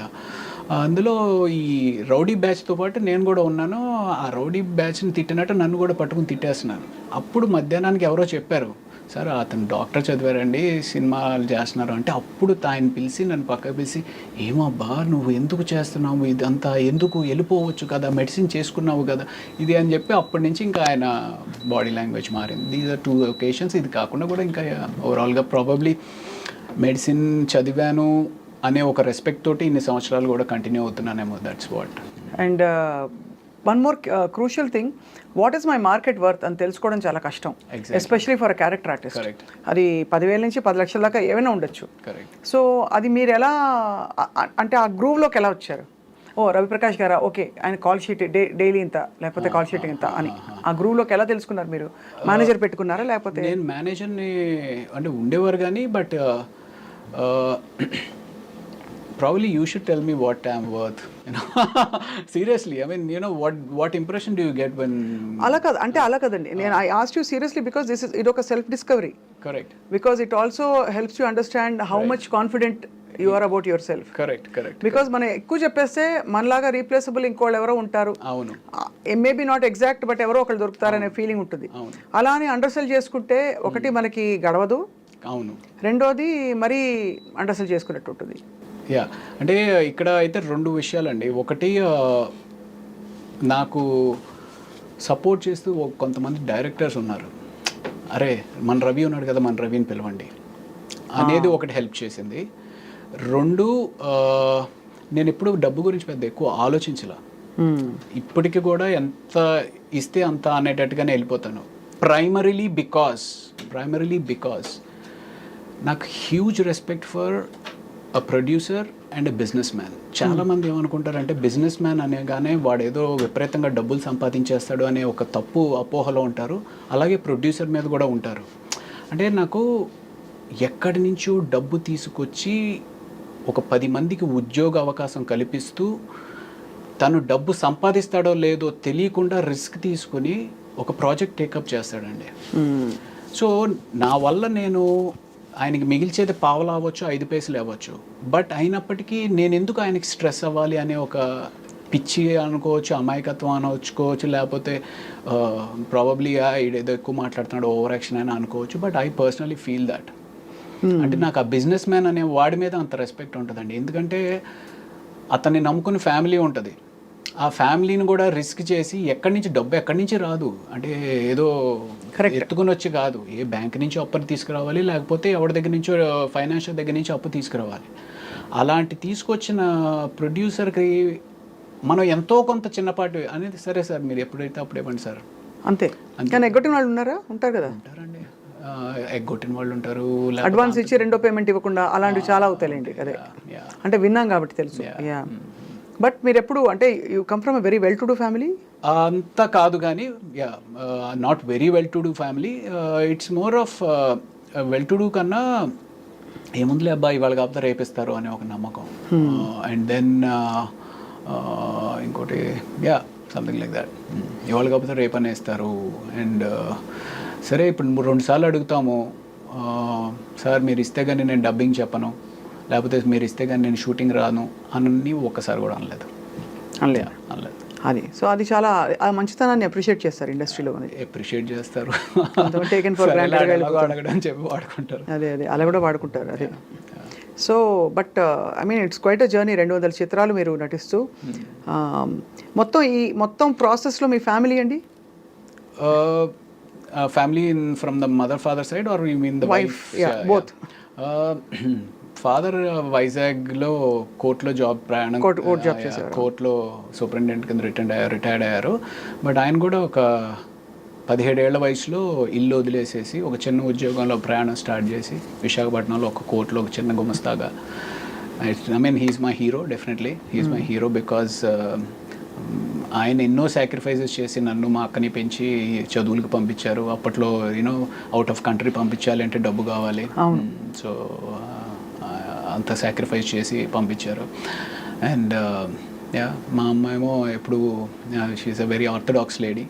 అందులో ఈ రౌడీ బ్యాచ్తో పాటు నేను కూడా ఉన్నాను. ఆ రౌడీ బ్యాచ్ని తిట్టినట్టు నన్ను కూడా పట్టుకుని తిట్టేస్తున్నాను. అప్పుడు మధ్యాహ్నానికి ఎవరో చెప్పారు, సార్ అతను డాక్టర్ చదివారండి, సినిమాలు చేస్తున్నారు అంటే. అప్పుడు ఆయన పిలిచి నన్ను పక్కకు పిలిచి, ఏమబ్బా నువ్వు ఎందుకు చేస్తున్నావు ఇదంతా, ఎందుకు వెళ్ళిపోవచ్చు కదా, మెడిసిన్ చేసుకున్నావు కదా ఇది అని చెప్పి, అప్పటి నుంచి ఇంకా ఆయన బాడీ లాంగ్వేజ్ మారింది. These are 2 occasions. ఇది కాకుండా కూడా ఇంకా ఓవరాల్గా ప్రాబబ్లీ మెడిసిన్ చదివాను అనే ఒక రెస్పెక్ట్ తోటి ఇన్ని సంవత్సరాలు కూడా కంటిన్యూ అవుతున్నానేమో. That's what. And one more crucial thing, what is my market worth అని తెలుసుకోవడం చాలా కష్టం, especially for a character artist. అది 10,000 నుంచి 10 లక్షల దాకా ఏమైనా ఉండొచ్చు. సో అది మీరు ఎలా, అంటే ఆ గ్రూవ్లోకి ఎలా వచ్చారు? ఓ రవిప్రకాష్ గారా, ఓకే ఆయన కాల్ షీట్ డైలీ ఇంత, లేకపోతే కాల్ షీట్ ఇంత అని ఆ గ్రూవ్లోకి ఎలా తెలుసుకున్నారు మీరు? మేనేజర్ పెట్టుకున్నారా లేకపోతే? నేను మేనేజర్ని అంటే ఉండేవారు కానీ, but probably you should tell me what I'm worth, you know. Seriously, I mean, you know, what impression do you get when... అలా కాదు అంటే, అలా కదండి, నేను I asked you seriously because this is ఒక self discovery. Correct. Because it also helps you understand how much confident you are about yourself. Correct. Because మనం ఎక్కువ చెప్పేస్తే మనలాగా రీప్లేసబుల్ ఇంకోళ్ళు ఎవరో ఉంటారు, అవును, మేబీ నాట్ ఎగ్జాక్ట్ బట్ ఎవరో ఒకళ్ళు దొరుకుతారనే ఫీలింగ్ ఉంటుంది. అలా అని అండర్సెల్ చేసుకుంటే ఒకటి మనకి గడవదు, అవును, రెండోది మరీ అండర్సెల్ చేసుకున్నట్టు ఉంటుంది. యా, అంటే ఇక్కడ అయితే 2 విషయాలండి. ఒకటి, నాకు సపోర్ట్ చేస్తూ కొంతమంది డైరెక్టర్స్ ఉన్నారు, అరే మన రవి ఉన్నాడు కదా, మన రవిని పిలవండి అనేది ఒకటి హెల్ప్ చేసింది. 2, నేను ఎప్పుడు డబ్బు గురించి పెద్ద ఎక్కువ ఆలోచించలా. ఇప్పటికి కూడా ఎంత ఇస్తే అంత అనేటట్టుగానే వెళ్ళిపోతాను. ప్రైమరీలీ బికాస్ నాకు huge respect for a producer and a business man. చాలామంది ఏమనుకుంటారంటే బిజినెస్ మ్యాన్ అనగానే వాడు ఏదో విపరీతంగా డబ్బులు సంపాదించేస్తాడు అనే ఒక తప్పు అపోహలో ఉంటారు. అలాగే ప్రొడ్యూసర్ మీద కూడా ఉంటారు. అంటే నాకు ఎక్కడి నుంచో డబ్బు తీసుకొచ్చి ఒక 10 మందికి ఉద్యోగ అవకాశం కల్పిస్తూ తను డబ్బు సంపాదిస్తాడో లేదో తెలియకుండా రిస్క్ తీసుకుని ఒక ప్రాజెక్ట్ టేకప్ చేస్తాడండి. సో నా వల్ల నేను ఆయనకి మిగిల్చేది పావలా అవ్వచ్చు, 5 పైసలు అవ్వచ్చు, బట్ అయినప్పటికీ నేను ఎందుకు ఆయనకి స్ట్రెస్ అవ్వాలి అనే ఒక పిచ్చి అనుకోవచ్చు, అమాయకత్వం అనుకోవచ్చు, లేకపోతే ప్రాబబ్లీ ఏదో ఎక్కువ మాట్లాడుతున్నాడు, ఓవర్ యాక్షన్ అని అనుకోవచ్చు. But I personally feel that. అంటే నాకు ఆ బిజినెస్ మ్యాన్ అనే వాడి మీద అంత రెస్పెక్ట్ ఉంటుందండి. ఎందుకంటే అతన్ని నమ్ముకుని ఫ్యామిలీ ఉంటుంది. ఆ ఫ్యామిలీని కూడా రిస్క్ చేసి ఎక్కడి నుంచి రాదు. అంటే ఏదో ఎత్తుకుని వచ్చి కాదు, ఏ బ్యాంక్ నుంచి అప్పుని తీసుకురావాలి, లేకపోతే ఎవరి దగ్గర నుంచో ఫైనాన్షియల్ దగ్గర నుంచి అప్పు తీసుకురావాలి. అలాంటి తీసుకొచ్చిన ప్రొడ్యూసర్కి మనం ఎంతో కొంత చిన్నపాటి అనేది, సరే సార్ మీరు ఎప్పుడైతే అప్పుడు ఇవ్వండి సార్, అంతే. కానీ ఎగ్గొట్టిన వాళ్ళు ఉంటారు కదా. ఉంటారండి. ఎగ్గొట్టిన వాళ్ళు ఉంటారు. అడ్వాన్స్ ఇచ్చి రెండో పేమెంట్ ఇవ్వకుండా అలాంటివి చాలా అవుతాయండి. అదే అంటే విన్నాం కాబట్టి తెలుసు. యా, బట్ మీరు ఎప్పుడు అంటే you come from a very well to do family? అంత కాదు కానీ yeah, not very well to do family. It's more of well to do కన్నా ఏముందిలే అబ్బాయి ఇవాళ కాకపోతే రేపిస్తారు అనే ఒక నమ్మకం. అండ్ దెన్ ఇంకోటి యా సంథింగ్ లైక్ దాట్, ఇవాళ కాకపోతే రేపు అనేస్తారు. అండ్ సరే ఇప్పుడు 2 సార్లు అడుగుతాము, సార్ మీరు ఇస్తే కానీ నేను డబ్బింగ్ చెప్పను, లేకపోతే మీరు ఇస్తే కానీ నేను షూటింగ్ రాను అని ఒక్కసారి కూడా అనలేదు. అనలేదు. అది సో అది చాలా ఆ మంచితనాన్ని అప్రిషియేట్ చేస్తారు ఇండస్ట్రీలో. అప్రిషియేట్ చేస్తారు, టేకెన్ ఫర్ గ్రాంటెడ్ అడగడం చెప్పి వాడుకుంటారు. అదే అలా కూడా వాడుకుంటారు. అదే so but I mean it's quite a journey. 200 చిత్రాలు మీరు నటిస్తూ మొత్తం ప్రాసెస్లో మీ ఫ్యామిలీ అండి? Family from the mother father side or you mean the wife? Both. Father వైజాగ్లో కోర్టులో జాబ్ ప్రయాణం, కోర్టులో సూపరింటెండెంట్ కింద రిటైర్డ్ అయ్యారు. బట్ ఆయన కూడా ఒక 17 ఏళ్ల వయసులో ఇల్లు వదిలేసేసి ఒక చిన్న ఉద్యోగంలో ప్రయాణం స్టార్ట్ చేసి విశాఖపట్నంలో ఒక కోర్టులో ఒక చిన్న గుమస్తాగా. I mean he's my hero, definitely he's my hero because ఆయన ఎన్నో సాక్రిఫైజెస్ చేసి నన్ను మా అక్కని పెంచి చదువులకు పంపించారు. అప్పట్లో యూనో అవుట్ ఆఫ్ కంట్రీ పంపించాలి అంటే డబ్బు కావాలి, సో అంత సాక్రిఫైస్ చేసి పంపించారు. అండ్ యా, మా అమ్మ ఏమో ఎప్పుడు she's a very orthodox lady,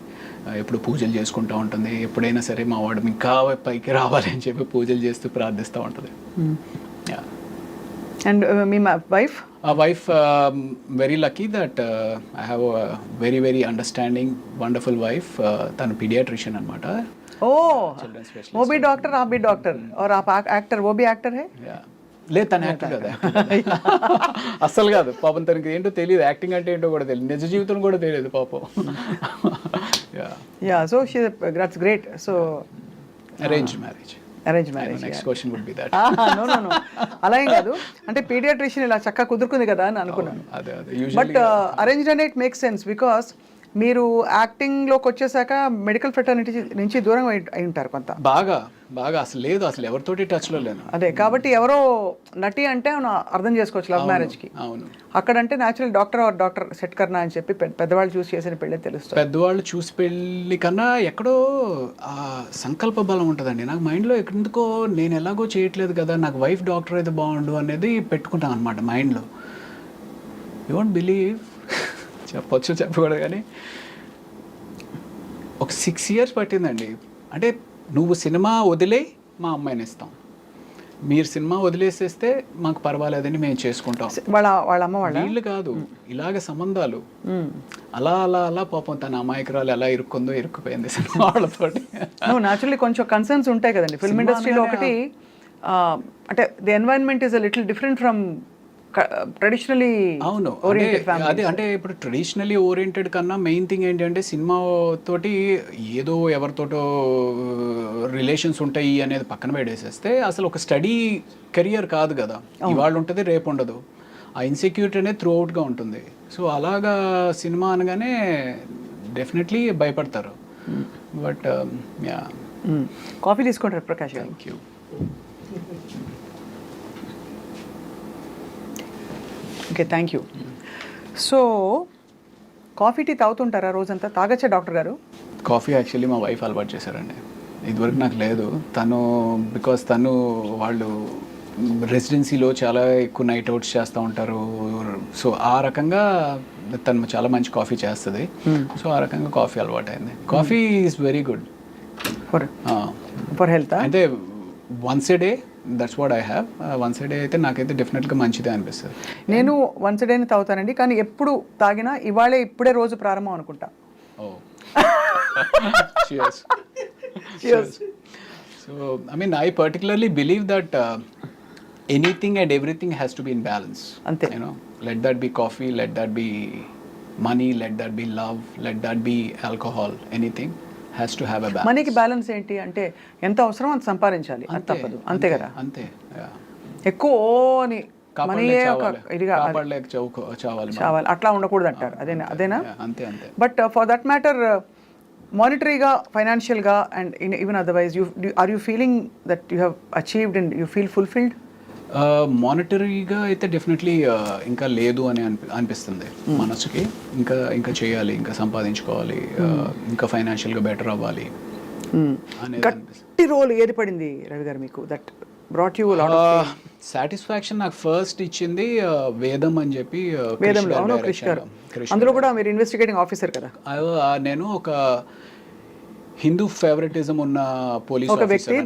ఎప్పుడు పూజలు చేసుకుంటూ ఉంటుంది. ఎప్పుడైనా సరే మా వాడు ఇంకా పైకి రావాలి అని చెప్పి పూజలు చేస్తూ ప్రార్థిస్తూ ఉంటుంది. Yeah. And me wife? Wife very lucky that I have a very very understanding wonderful wife. తను పీడియాట్రిషియన్ అనమాట. ఓ, वो भी डॉक्टर, आप भी डॉक्टर और आप एक्टर, वो भी एक्टर है? లేదు, తను యాక్టర్ కదా, అస్సలు కాదు పాపం. తనకి ఏంటో తెలియదు, యాక్టింగ్ అంటే ఏంటో కూడా తెలియదు, నిజ జీవితం కూడా తెలియదు పాపం. Yeah, so she that's great. So arrange marriage. Next question would be that. No అలా ఏం కాదు, అంటే పీడియాట్రిషియన్ ఇలా చక్కగా కుదురుకుంది కదా అని అనుకున్నాను. బట్ అరేంజ్డ్ అనే ఇట్ మేక్స్ సెన్స్ బికాస్ మీరు యాక్టింగ్లోకి వచ్చేసాక మెడికల్ ఫెటర్నిటీ నుంచి దూరం అయి ఉంటారు కొంత. బాగా అసలు లేదు, అసలు ఎవరితోటి టచ్లో లేను. అదే కాబట్టి ఎవరో నటి అంటే అర్థం చేసుకోవచ్చు లవ్ మ్యారేజ్కి. అవును, అక్కడంటే న్యాచురల్ డాక్టర్ సెట్ కర్నా అని చెప్పి పెద్దవాళ్ళు చూసి చేసిన పెళ్ళి తెలుస్తుంది. పెద్దవాళ్ళు చూసి పెళ్ళి కన్నా ఎక్కడో సంకల్ప బలం ఉంటుందండి. నాకు మైండ్లో ఎందుకో నేను ఎలాగో చేయట్లేదు కదా, నాకు వైఫ్ డాక్టర్ అయితే బాగుండు అనేది పెట్టుకుంటాను అనమాట మైండ్లో. యూ వోంట్ బిలీవ్, చెప్పొచ్చు చెప్పకూడదు కానీ ఒక 6 years పట్టిందండి. అంటే నువ్వు సినిమా వదిలే మా అమ్మాయిని ఇస్తాం, మీరు సినిమా వదిలేసేస్తే మాకు పర్వాలేదని మేము చేసుకుంటాం. వాళ్ళ అమ్మ వాళ్ళ వీళ్ళు కాదు, ఇలాగ సంబంధాలు అలా పాపం తన అమాయకురాలు ఎలా ఇరుక్కుపోయింది సినిమా వాళ్ళతోటి. న్యాచురల్లీ కొంచెం కన్సర్న్స్ ఉంటాయి కదండి ఫిల్మ్ ఇండస్ట్రీలో. ఒకటి అంటే the environment is a little different from traditionally. అవును, అదే అంటే ఇప్పుడు ట్రెడిషనలీ ఓరియంటెడ్ కన్నా మెయిన్ థింగ్ ఏంటంటే సినిమా తోటి ఏదో ఎవరితోటో రిలేషన్స్ ఉంటాయి అనేది పక్కన పెట్టేసేస్తే అసలు ఒక స్టడీ కెరియర్ కాదు కదా, ఇవాళ ఉంటుంది రేపు ఉండదు. ఆ ఇన్సెక్యూరిటీ అనేది త్రూ అవుట్గా ఉంటుంది. సో అలాగా సినిమా అనగానే డెఫినెట్లీ భయపడతారు. బట్ యా, కాఫీ తీసుకుంటారు ప్రకాష్ గారు. Thank you. Okay, thank you. So coffee tea తాగుతుంటారా రోజంతా? తాగచ్చా డాక్టర్ గారు? కాఫీ యాక్చువల్లీ మా వైఫ్ అలవాటు చేశారండి, ఇదివరకు నాకు లేదు. బికాస్ వాళ్ళు రెసిడెన్సీలో చాలా ఎక్కువ నైట్ అవుట్స్ చేస్తూ ఉంటారు. సో ఆ రకంగా తను చాలా మంచి కాఫీ చేస్తుంది. సో ఆ రకంగా కాఫీ అలవాటు అయింది. Coffee is very good for health. అంటే once a day, that's what I have. Once a day అయితే నాకైతే డెఫినెట్గా మంచిదే అనిపిస్తుంది. నేను వన్స్ ఏ డేని తాగుతానండి, కానీ ఎప్పుడు తాగినా ఇప్పుడే రోజు ప్రారంభం అనుకుంటా. ఓ, cheers. So I mean, I particularly believe that anything and everything has to be in balance. Ante. You know, let that be coffee, let that be money, let that be love, let that be alcohol, anything has to have a balance. మనీకి balance ఏంటి అంటే ఎంత అవసరం అంత సంపాదించాలి, అంత తప్పదు. అంతే కదా, అంతే. ఎక్కువ అని మనీ ఇదిగా చావాలి అట్లా ఉండకూడదు అంటారు. అదేనా? అంతే. బట్ ఫర్ దట్ మ్యాటర్ మానిటరీగా, ఫైనాన్షియల్గా and even otherwise are you feeling that you have achieved and you feel fulfilled? మానిటరీగా అయితే డెఫినెట్లీ ఇంకా లేదు అని అనిపిస్తుంది మనసుకి. ఇంకా ఇంకా చేయాలి, ఇంకా సంపాదించుకోవాలి, ఇంకా ఫైనాన్షియల్గా బెటర్ అవ్వాలి అనేది అనిపిస్తుంది. గట్టి రోల్ ఏది పడింది రవి గారు మీకు that brought you lot of satisfaction? నాకు ఫస్ట్ ఇచ్చింది వేదం అని చెప్పి, వేదంలో, అవును, క్రిష్ గారు. అందులో కూడా మీరు ఇన్వెస్టిగేటింగ్ ఆఫీసర్ కదా. నేను ఒక హిందూ ఫేవరెటిజం ఉన్న పోలీస్ ఒక వ్యక్తి,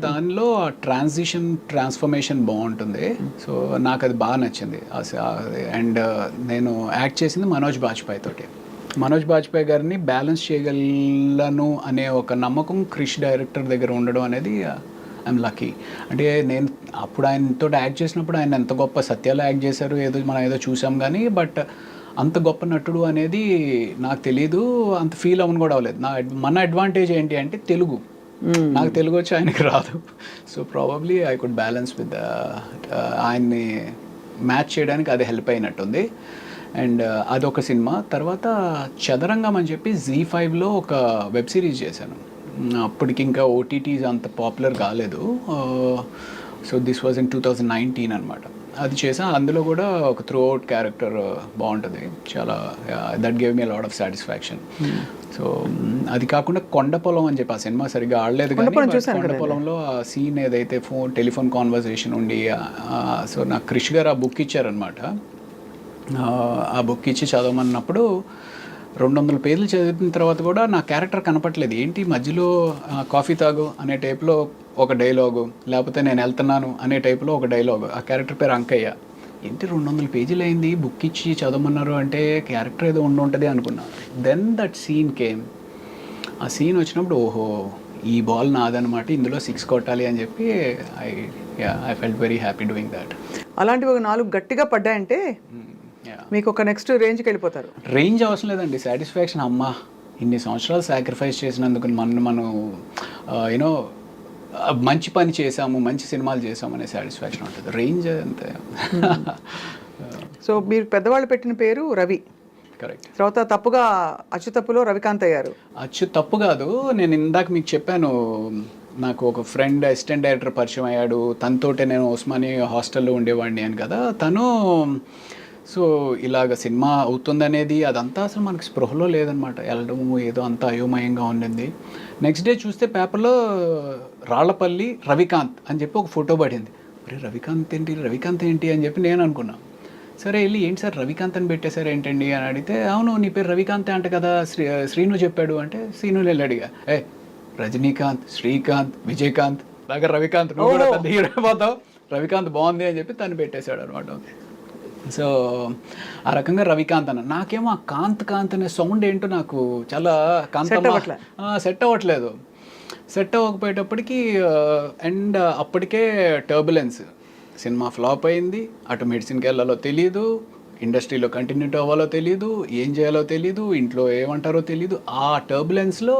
దానిలో ట్రాన్స్ఫర్మేషన్ బాగుంటుంది. సో నాకు అది బాగా నచ్చింది. అండ్ నేను యాక్ట్ చేసింది మనోజ్ బాజ్పేయి తోటి. మనోజ్ బాజ్పేయి గారిని బ్యాలెన్స్ చేయగలను అనే ఒక నమ్మకం క్రిష్ డైరెక్టర్ దగ్గర ఉండడం అనేది ఐఎమ్ లక్కీ. అంటే నేను అప్పుడు ఆయనతో యాక్ట్ చేసినప్పుడు ఆయన ఎంత గొప్ప సత్యాలు యాక్ట్ చేశారు, మనం ఏదో చూసాం కానీ, బట్ అంత గొప్ప నటుడు అనేది నాకు తెలీదు, అంత ఫీల్ అవ్వను కూడా అవ్వలేదు. మన అడ్వాంటేజ్ ఏంటి అంటే తెలుగు. నాకు తెలుగు వచ్చి ఆయనకి రాదు. So probably I could balance with ఆయన్ని మ్యాచ్ చేయడానికి అది హెల్ప్ అయినట్టుంది. అండ్ అదొక సినిమా. తర్వాత చదరంగం అని చెప్పి Z5లో ఒక వెబ్ సిరీస్ చేశాను. అప్పటికి ఇంకా ఓటీటీస్ అంత పాపులర్ కాలేదు. సో దిస్ వాజ్ ఇన్ 2019 అనమాట. అది చేసా. అందులో కూడా ఒక త్రూ అవుట్ క్యారెక్టర్ బాగుంటుంది చాలా. That gave me lot of satisfaction. So అది కాకుండా కొండపొలం అని చెప్పి ఆ సినిమా సరిగ్గా ఆడలేదు కానీ కొండపొలంలో ఆ సీన్ ఏదైతే టెలిఫోన్ కాన్వర్సేషన్ ఉండి, సో నాకు క్రిష్ గారు ఆ బుక్ ఇచ్చారనమాట. ఆ బుక్ ఇచ్చి చదవమన్నప్పుడు 200 పేజీలు చదివిన తర్వాత కూడా నా క్యారెక్టర్ కనపట్లేదు. ఏంటి మధ్యలో కాఫీ తాగు అనే టైప్లో ఒక డైలాగు, లేకపోతే నేను వెళ్తున్నాను అనే టైప్లో ఒక డైలాగు. ఆ క్యారెక్టర్ పేరు అంకయ్య. ఏంటి 200 పేజీలు అయింది, బుక్ ఇచ్చి చదవమన్నారు అంటే క్యారెక్టర్ ఏదో ఉంటుంది అనుకున్నా. Then that scene came. ఆ సీన్ వచ్చినప్పుడు ఓహో ఈ బాల్ నాదనమాట, ఇందులో 6 కొట్టాలి అని చెప్పి I felt very happy doing that. అలాంటివి ఒక 4 గట్టిగా పడ్డాయంటే మీకు ఒక నెక్స్ట్ రేంజ్కి వెళ్ళిపోతారు. రేంజ్ అవసరం లేదండి, సాటిస్ఫాక్షన్. అమ్మా ఇన్ని సంవత్సరాలు సాక్రిఫైస్ చేసినందుకు మనం యూనో మంచి పని చేసాము, మంచి సినిమాలు చేసాము అనే సాటిస్ఫాక్షన్ ఉంటుంది. రేంజ్ అంతే. సో మీరు పెద్దవాళ్ళు పెట్టిన పేరు రవి. కరెక్ట్. తర్వాత తప్పుగా అచ్చు తప్పులో రవికాంత్ అయ్యారు. అచ్చు తప్పు కాదు, నేను ఇందాక మీకు చెప్పాను, నాకు ఒక ఫ్రెండ్ అసిస్టెంట్ డైరెక్టర్ పరిచయం అయ్యాడు. తనతోటే నేను ఉస్మాని హాస్టల్లో ఉండేవాడిని అని కదా. తను సో ఇలాగ సినిమా అవుతుందనేది అదంతా అసలు మనకి స్పృహలో లేదనమాట. వెళ్ళడము ఏదో అంతా అయోమయంగా ఉండింది. నెక్స్ట్ డే చూస్తే పేపర్లో రాళ్లపల్లి రవికాంత్ అని చెప్పి ఒక ఫోటో పడింది. అరే రవికాంత్ ఏంటి అని చెప్పి నేను అనుకున్నాను. సరే వెళ్ళి ఏంటి సార్ రవికాంత్ అని పెట్టేశారు ఏంటండి అని అడిగితే, అవును నీ పేరు రవికాంత్ అంట కదా, శ్రీను చెప్పాడు అంటే, శ్రీను వెళ్ళి అడిగా, రజనీకాంత్, శ్రీకాంత్, విజయకాంత్ లాగా రవికాంత్, నువ్వు కూడా పెద్ద హీరో అయిపోతావు, రవికాంత్ బాగుంది అని చెప్పి తను పెట్టేశాడు అనమాట. సో ఆ రకంగా రవికాంత్ అన్న. నాకేమో ఆ కాంత్ అనే సౌండ్ ఏంటో నాకు చాలా సెట్ అవ్వట్లేదు. సెట్ అవ్వకపోయేటప్పటికి అండ్ అప్పటికే టర్బులెన్స్, సినిమా ఫ్లాప్ అయింది, అటు మెడిసిన్కి వెళ్ళాలో తెలీదు, ఇండస్ట్రీలో కంటిన్యూటీ అవ్వాలో తెలీదు, ఏం చేయాలో తెలీదు, ఇంట్లో ఏమంటారో తెలీదు. ఆ టర్బులెన్స్లో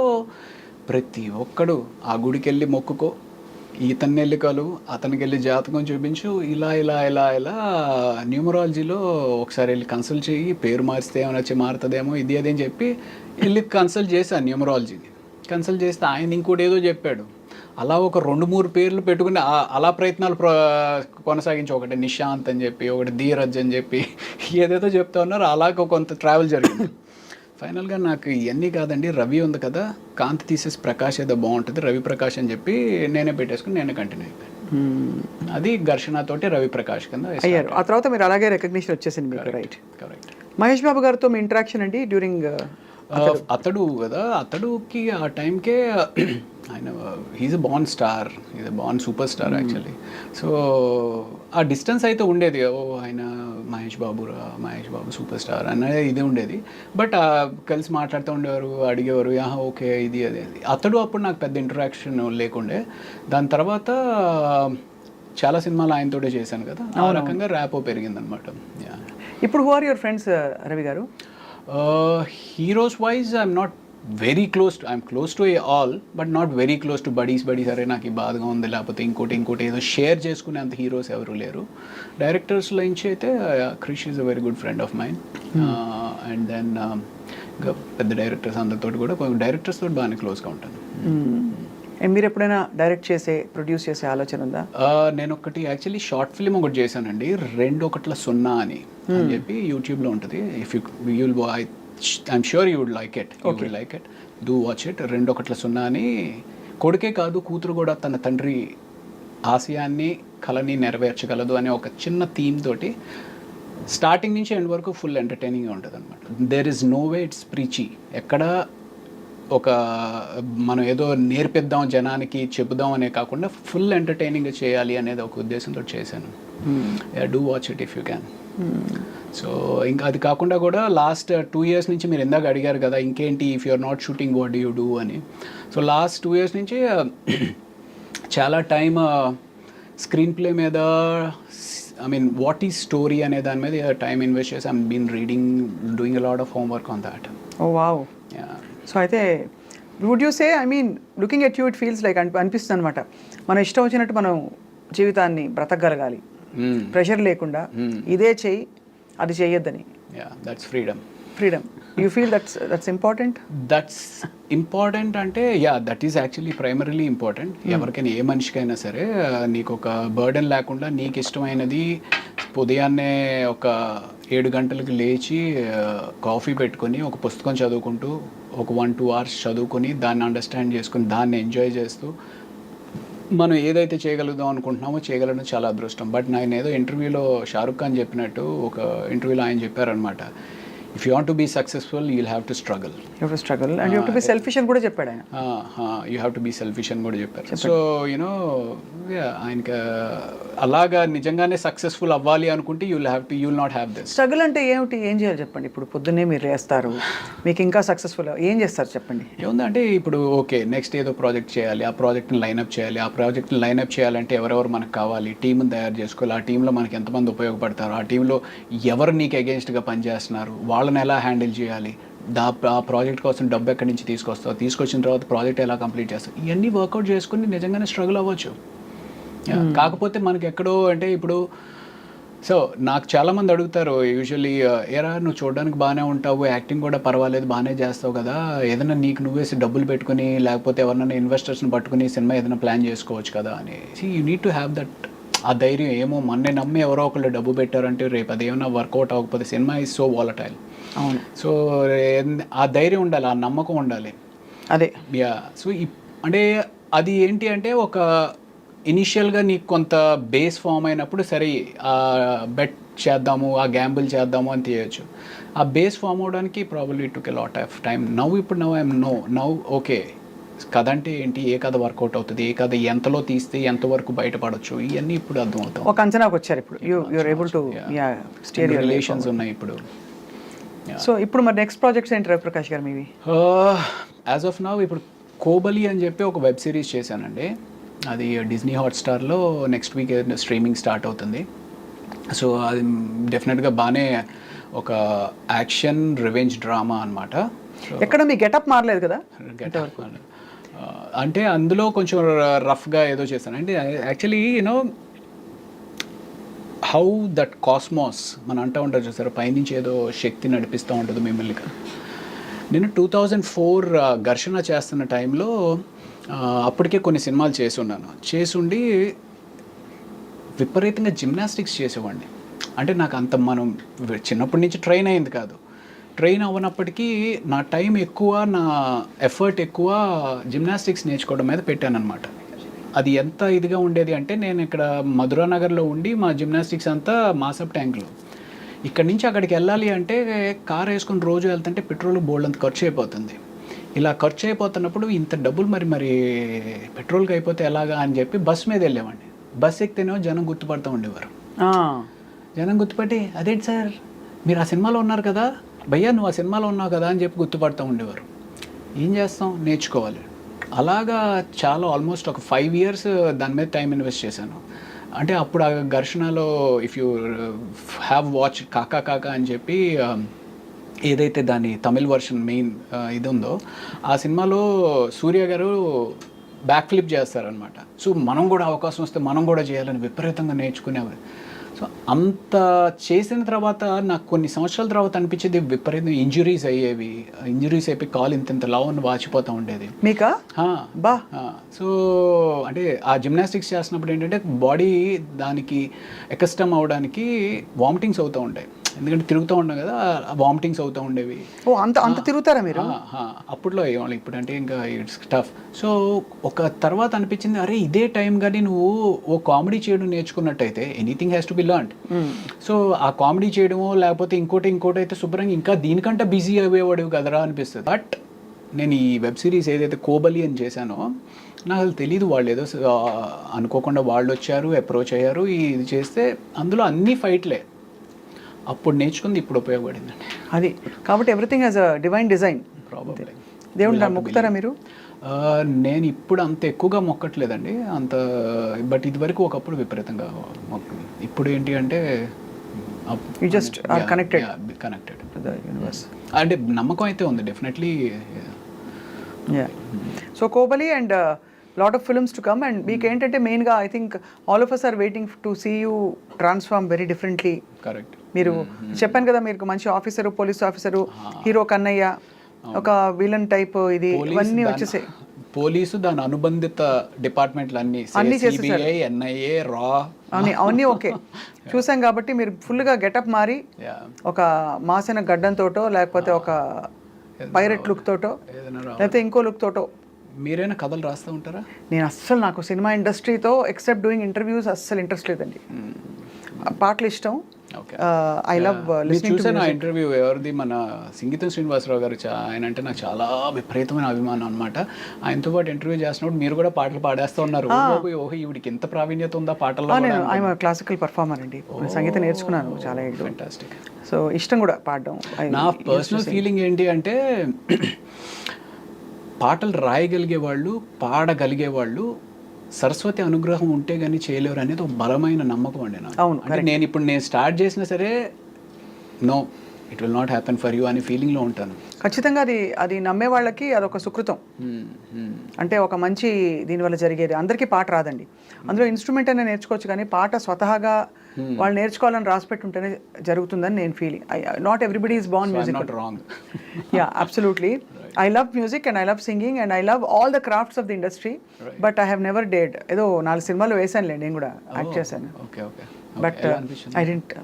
ప్రతి ఒక్కడు ఆ గుడికి వెళ్ళి మొక్కుకో, ఇతన్ని వెళ్ళి కలువు, అతనికి వెళ్ళి జాతకం చూపించు, ఇలా న్యూమరాలజీలో ఒకసారి వెళ్ళి కన్సల్ట్ చేయి, పేరు మారిస్తే ఏమైనా వచ్చి మారుతుందేమో ఇది అని చెప్పి వెళ్ళి కన్సల్ట్ చేశాను న్యూమరాలజీని. కన్సల్ట్ చేస్తే ఆయన ఇంకోటి ఏదో చెప్పాడు. అలా ఒక 2-3 పేర్లు పెట్టుకుని అలా ప్రయత్నాలు కొనసాగించి, ఒకటి నిశాంత్ అని చెప్పి, ఒకటి ధీరజ్ అని చెప్పి ఏదేదో చెప్తా ఉన్నారు. అలాగ కొంత ట్రావెల్ జరిగింది. ఫైనల్గా నాకు ఇవన్నీ కాదండి, రవి ఉంది కదా, కాంతి తీసేసి ప్రకాష్ ఏదో బాగుంటుంది, రవి ప్రకాష్ అని చెప్పి నేనే పెట్టేసుకుని నేనే కంటిన్యూ అయిపోయాను. అది ఘర్షణతోటి రవి ప్రకాష్ కింద అయ్యారు. ఆ తర్వాత మీరు అలాగే రికగ్నిషన్ వచ్చేసింది మీకు. రైట్. కరెక్ట్. మహేష్ బాబు గారితో మీ ఇంటరాక్షన్ అండి డ్యూరింగ్ అతడు కదా, అతడుకి ఆ టైంకే ఆయన he's a born star, is a born super star actually. So ఆ డిస్టెన్స్ అయితే ఉండేది, ఓ ఆయన మహేష్ బాబు సూపర్ స్టార్ అనేది ఇది ఉండేది. బట్ కలిసి మాట్లాడుతూ ఉండేవారు, అడిగేవారు, ఓకే ఇది అది. అతడు అప్పుడు నాకు పెద్ద ఇంటరాక్షన్ లేకుండే. దాని తర్వాత చాలా సినిమాలు ఆయనతోటే చేశాను కదా, ఆ రకంగా ర్యాపో పెరిగిందనమాట. ఇప్పుడు who are your friends Ravi గారు? Heroes wise I'm not very close to, I'm close to all but not very close to buddies. అరే నాకు ఈ బాధగా ఉంది, లేకపోతే ఇంకోటి ఏదో షేర్ చేసుకునే అంత హీరోస్ ఎవరు లేరు. డైరెక్టర్స్లో నుంచి అయితే Krish is a very good friend of mine. And then ఇంకా పెద్ద డైరెక్టర్స్ అందరితో కూడా కొంచెం డైరెక్టర్స్ తోటి బాగానే క్లోజ్గా ఉంటాను. మీరు ఎప్పుడైనా డైరెక్ట్ చేసే ప్రొడ్యూస్ చేసే ఆలోచన ఉందా? నేను ఒకటి యాక్చువల్లీ షార్ట్ ఫిల్మ్ ఒకటి చేశానండి, 2:0 అని చెప్పి యూట్యూబ్లో ఉంటుంది. If you'll I'm sure you would like it, you will like it, do watch it. 2:0 అని కొడుకే కాదు కూతురు కూడా తన తండ్రి ఆశయాన్ని కళని నెరవేర్చగలదు అనే ఒక చిన్న థీమ్ తోటి స్టార్టింగ్ నుంచి ఎండ్ వరకు ఫుల్ ఎంటర్టైనింగ్గా ఉంటుంది అనమాట. There is no way it's preachy. ఎక్కడ ఒక మనం ఏదో నేర్పిద్దాం జనానికి చెబుదాం అనే కాకుండా ఫుల్ ఎంటర్టైనింగ్గా చేయాలి అనేది ఒక ఉద్దేశంతో చేశాను. Do watch it if you can. So ఇంకా అది కాకుండా కూడా లాస్ట్ 2 years నుంచి మీరు ఇందాక అడిగారు కదా ఇంకేంటి if you're not shooting what do you do అని. సో లాస్ట్ 2 years నుంచి చాలా టైం స్క్రీన్ ప్లే మీద, I mean what is story అనే దాని మీద టైం ఇన్వెస్ట్ చేసి I'm been reading, doing a lot of homework on that. Oh wow. So అయితే would you say, I mean looking at you it feels like అనిపిస్తుంది అనమాట, మన ఇష్టం వచ్చినట్టు మనం జీవితాన్ని బ్రతకగలగాలి, ప్రెషర్ లేకుండా ఇదే చెయ్యి అది చెయ్యొద్దని. That's freedom. You feel that's important? That's important అంటే that is actually primarily important. ఎవరికైనా ఏ మనిషికైనా సరే నీకు ఒక బర్డెన్ లేకుండా నీకు ఇష్టమైనది ఉదయాన్నే ఒక 7 గంటలకు లేచి కాఫీ పెట్టుకొని ఒక పుస్తకం చదువుకుంటూ ఒక 1-2 hours చదువుకొని దాన్ని అండర్స్టాండ్ చేసుకుని దాన్ని ఎంజాయ్ చేస్తూ మనం ఏదైతే చేయగలుగుదాం అనుకుంటున్నామో చేయగలడం చాలా అదృష్టం. బట్ నేను ఏదో ఇంటర్వ్యూలో షారుఖ్ ఖాన్ చెప్పినట్టు ఒక ఇంటర్వ్యూలో ఆయన చెప్పారనమాట, if you want to be successful you will have to struggle. And you have to be selfish అని కూడా చెప్పాడు ఆయన. You have to be selfish అని కూడా చెప్పారు. సో యూనో ఆయనకి అలాగా నిజంగానే సక్సెస్ఫుల్ అవ్వాలి అనుకుంటే you will not have this. Struggle అంటే ఏమిటి, ఏం చేయాలి చెప్పండి? ఇప్పుడు పొద్దున్నే మీరు వేస్తారు, మీకు ఇంకా సక్సెస్ఫుల్ ఏం చేస్తారు చెప్పండి? ఏముందంటే ఇప్పుడు ఓకే నెక్స్ట్ ఏదో ప్రాజెక్ట్ చేయాలి, ఆ ప్రాజెక్ట్ని లైనప్ చేయాలి, ఆ ప్రాజెక్ట్ని లైనప్ చేయాలంటే ఎవరెవరు మనకు కావాలి, టీంని తయారు చేసుకోవాలి, ఆ టీంలో మనకి ఎంతమంది ఉపయోగపడతారు, ఆ టీంలో ఎవరు నీకు అగేన్స్ట్గా పనిచేస్తున్నారు, వాళ్ళని ఎలా హ్యాండిల్ చేయాలి, ఆ ప్రాజెక్ట్ కోసం డబ్బు ఎక్కడి నుంచి తీసుకొస్తావు, తీసుకొచ్చిన తర్వాత ప్రాజెక్ట్ ఎలా కంప్లీట్ చేస్తావు, ఇవన్నీ వర్కౌట్ చేసుకుని నిజంగానే స్ట్రగుల్ అవ్వచ్చు. కాకపోతే మనకి ఎక్కడో అంటే ఇప్పుడు సో నాకు చాలామంది అడుగుతారు యూజువల్లీ, ఏరా నువ్వు చూడడానికి బాగానే ఉంటావు, యాక్టింగ్ కూడా పర్వాలేదు బాగానే చేస్తావు కదా, ఏదైనా నీకు నువ్వేసి డబ్బులు పెట్టుకుని లేకపోతే ఎవరినైనా ఇన్వెస్టర్స్ని పట్టుకుని సినిమా ఏదైనా ప్లాన్ చేసుకోవచ్చు కదా అని. You need to have that ఆ ధైర్యం. ఏమో మొన్నే నమ్మి ఎవరో ఒకళ్ళు డబ్బు పెట్టారంటే రేపు అదేమన్నా వర్కౌట్ అవ్వకపోతే సినిమా ఈజ్ సో వాలటైల్. అవును. సో ఆ ధైర్యం ఉండాలి, ఆ నమ్మకం ఉండాలి. అదే సో అంటే అది ఏంటి అంటే ఒక ఇనిషియల్గా నీకు కొంత బేస్ ఫామ్ అయినప్పుడు సరే ఆ బెట్ చేద్దాము, ఆ గ్యాంబుల్ చేద్దాము అని తీయచ్చు. ఆ బేస్ ఫామ్ అవడానికి probably took a lot of time. ఇప్పుడు ఐఎమ్ నౌ ఓకే కథ అంటే ఏంటి, ఏ కథ వర్కౌట్ అవుతుంది, ఏ కథ ఎంతలో తీస్తే ఎంతవరకు బయటపడవచ్చు, ఇవన్నీ ఇప్పుడు అర్థమవుతాం. ఒక అంచనాకు వచ్చారు ఇప్పుడు. You're able to steer your relations ఉన్నాయి ఇప్పుడు. సో ఇప్పుడు మరి నెక్స్ట్ ప్రాజెక్ట్స్ ఏంటి రవిప్రకాష్ గారు మీవి? యాజ్ ఆఫ్ నౌ ఇప్పుడు కోబలి అని చెప్పి ఒక వెబ్ సిరీస్ చేశానండి. అది డిజ్నీ హాట్స్టార్లో నెక్స్ట్ వీక్ స్ట్రీమింగ్ స్టార్ట్ అవుతుంది. సో అది డెఫినెట్గా బాగానే ఒక యాక్షన్ రివెంజ్ డ్రామా అనమాట. ఎక్కడ మీ గెటప్ మారలేదు కదా? అంటే అందులో కొంచెం రఫ్గా ఏదో చేశాను అంటే actually you know how that cosmos మనం అంటూ ఉంటారు చూసారు, పైనుంచి ఏదో శక్తి నడిపిస్తూ ఉంటుంది మిమ్మల్ని. నేను 2004 ఘర్షణ చేస్తున్న టైంలో అప్పటికే కొన్ని సినిమాలు చేసుండి విపరీతంగా జిమ్నాస్టిక్స్ చేసేవాడిని. అంటే నాకు అంత మనం చిన్నప్పటి నుంచి ట్రైన్ అయింది కాదు, ట్రైన్ అవ్వనప్పటికీ నా టైం ఎక్కువ, నా ఎఫర్ట్ ఎక్కువ జిమ్నాస్టిక్స్ నేర్చుకోవడం మీద పెట్టాను అనమాట. అది ఎంత ఇదిగా ఉండేది అంటే నేను ఇక్కడ మధురానగర్లో ఉండి మా జిమ్నాస్టిక్స్ అంతా మాసప్ ట్యాంక్లో, ఇక్కడి నుంచి అక్కడికి వెళ్ళాలి అంటే కార్ వేసుకొని రోజు వెళ్తుంటే పెట్రోల్ బోల్డ్ అంత ఖర్చు అయిపోతుంది. ఇలా ఖర్చు అయిపోతున్నప్పుడు ఇంత డబ్బులు మరి పెట్రోల్కి అయిపోతే ఎలాగా అని చెప్పి బస్ మీద వెళ్ళేవాడిని. బస్ ఎక్కితేనేమో జనం గుర్తుపడుతూ ఉండేవారు. జనం గుర్తుపట్టి అదేంటి సార్ మీరు ఆ సినిమాలో ఉన్నారు కదా, భయ్యా నువ్వు ఆ సినిమాలో ఉన్నావు కదా అని చెప్పి గుర్తుపడుతూ ఉండేవారు. ఏం చేస్తాం, నేర్చుకోవాలి. అలాగా చాలా ఆల్మోస్ట్ ఒక 5 years దాని మీద టైం ఇన్వెస్ట్ చేశాను. అంటే అప్పుడు ఆ ఘర్షణలో ఇఫ్ యూ హ్యావ్ వాచ్ కాకా కాకా అని చెప్పి ఏదైతే దాని తమిళ్ వర్షన్ మెయిన్ ఇది ఉందో ఆ సినిమాలో సూర్య గారు బ్యాక్ ఫ్లిప్ చేస్తారనమాట. సో మనం కూడా అవకాశం వస్తే మనం కూడా చేయాలని విపరీతంగా నేర్చుకునేవారు. సో సో అంత చేసిన తర్వాత నాకు కొన్ని సంవత్సరాల తర్వాత అనిపించేది విపరీతం ఇంజురీస్ అయ్యేవి. ఇంజురీస్ అయిపోయి కాలు ఇంత లావుని వాచిపోతూ ఉండేది. మీకా? బా. సో అంటే ఆ జిమ్నాస్టిక్స్ చేస్తున్నప్పుడు ఏంటంటే బాడీ దానికి ఎకస్టమ్ అవడానికి వామిటింగ్స్ అవుతూ ఉంటాయి. ఎందుకంటే తిరుగుతూ ఉన్నాం కదా, వామిటింగ్స్ అవుతూ ఉండేవి. ఓ అంత అంత తిరుగుతారా మీరు? అప్పట్లో అయ్యేవాళ్ళు, ఇప్పుడంటే ఇంకా ఇట్స్ టఫ్. సో ఒక తర్వాత అనిపించింది, అరే ఇదే టైం కానీ నువ్వు ఓ కామెడీ చేయడం నేర్చుకున్నట్టయితే anything has to be learned. So ఆ కామెడీ చేయడమో లేకపోతే ఇంకోటి అయితే శుభ్రంగా ఇంకా దీనికంటే బిజీ అయ్యేవాడు కదరా అనిపిస్తుంది. బట్ నేను ఈ వెబ్ సిరీస్ ఏదైతే కోబలి అని చేశానో నాకు అసలు తెలీదు. వాళ్ళు ఏదో అనుకోకుండా వాళ్ళు వచ్చారు, అప్రోచ్ అయ్యారు, ఇది చేస్తే అందులో అన్ని ఫైట్లే. అప్పుడు నేర్చుకుంది ఇప్పుడు ఉపయోగపడిందండి. అది కాబట్టి everything has a divine design. Probably. దేవుడు మొక్కుతారా మీరు? నేను ఇప్పుడు అంత ఎక్కువగా మొక్కట్లేదండి అంత, బట్ ఇదివరకు ఒకప్పుడు విపరీతంగా మొక్కింది. ఇప్పుడు ఏంటి అంటే you just are connected to the universe. అంటే నమ్మకం అయితే ఉంది definitely. So Kobali and lot of films to come. And మీకు ఏంటంటే మెయిన్గా I think all of us are waiting to see you transform very differently. Correct. మీరు చెప్పాను కదా, మీరు మంచి officer, police officer, hero Kannayya, ఒక విలన్ టైప్, ఇది ఇవన్నీ వచ్చేసాయి. పోలీసు దాని అనుబంధిత డిపార్ట్మెంట్లు అన్ని చేసేసారు. ఎన్ఐఏ, రా అవన్నీ ఓకే చూసాం. కాబట్టి మీరు ఫుల్గా గెటప్ మారి ఒక మాసిన గడ్డంతోటో లేకపోతే ఒక పైరెట్ లుక్ తోటో లేకపోతే ఇంకో లుక్ తోటో. మీరైనా కథలు రాస్తూ ఉంటారా? నేను అస్సలు, నాకు సినిమా ఇండస్ట్రీతో ఎక్సెప్ట్ డూయింగ్ ఇంటర్వ్యూస్ అస్సలు ఇంట్రెస్ట్ లేదండి. పాటలు ఇష్టం. I love listening to music. Interview ఎవరిది, మన సింగీతం శ్రీనివాసరావు గారు. ఆయన అంటే నాకు చాలా విపరీతమైన అభిమానం అనమాట. ఆయనతో పాటు ఇంటర్వ్యూ చేసినప్పుడు మీరు కూడా పాటలు పాడేస్తూ ఉన్నారు. ఓహో ఈవిడికి ఎంత ప్రావీణ్యత ఉందా పాటల్లో. నేను ఐఎమ్ క్లాసికల్ పర్ఫార్మర్ అండి, సంగీతం నేర్చుకున్నాను చాలా ఏళ్ళు. ఫెంటాస్టిక్. సో ఇష్టం కూడా పాడడం. నా పర్సనల్ ఫీలింగ్ ఏంటి అంటే పాటలు రాయగలిగే వాళ్ళు, పాడగలిగే వాళ్ళు సరస్వతి అనుగ్రహం ఉంటే కానీ చేయలేరు అనేది ఒక బలమైన నమ్మకం అండి నాకు. అంటే నేను స్టార్ట్ చేసినా సరే no it will not happen for you అనే ఫీలింగ్లో ఉంటాను. ఖచ్చితంగా అది నమ్మే వాళ్ళకి అదొక సుకృతం. అంటే ఒక మంచి దీనివల్ల జరిగేది. అందరికీ పాట రాదండి, అందులో ఇన్స్ట్రుమెంట్ అయినా నేర్చుకోవచ్చు, కానీ పాట స్వతహాగా వాళ్ళు నేర్చుకోవాలని రాసిపెట్టి ఉంటేనే జరుగుతుందని నేను feeling. Not everybody is born music. Yeah, absolutely. I love music and I love singing and I love all the crafts of the industry, but I have never dared. ఏదో 4 సినిమాలు వేసానులే, నేను కూడా యాక్ట్ చేశాను. But I didn't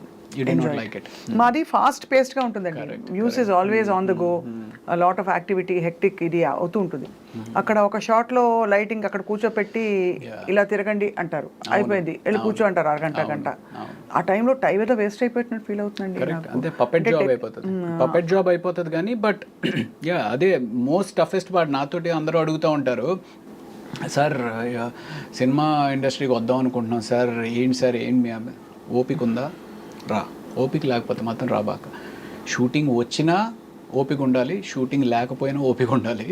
enjoy it. మాది fast paced గా ఉంటుందండి. News is always on the go, lot of activity, hectic ఇది అవుతూ ఉంటుంది. అక్కడ ఒక షాట్ లో లైటింగ్ అక్కడ కూర్చోపెట్టి ఇలా తిరగండి అంటారు, అయిపోయింది, వెళ్ళి కూర్చో అంటారు గంట. ఆ టైంలో టైం ఏదో వేస్ట్ అయిపోయినట్టు ఫీల్ అవుతుందండి. అంటే పపెట్ జాబ్ అయిపోతుంది కానీ, బట్ యా అదే మోస్ట్ టఫెస్ట్ పార్ట్. నాతోటి అందరూ అడుగుతూ ఉంటారు, సార్ సినిమా ఇండస్ట్రీకి వద్దాం అనుకుంటున్నాం సార్, ఏంటి సార్ ఏంటి ఓపిక ఉందా? రా. ఓపిక లేకపోతే మాత్రం రాబాక. షూటింగ్ వచ్చినా ఓపిక ఉండాలి, షూటింగ్ లేకపోయినా ఓపిక ఉండాలి.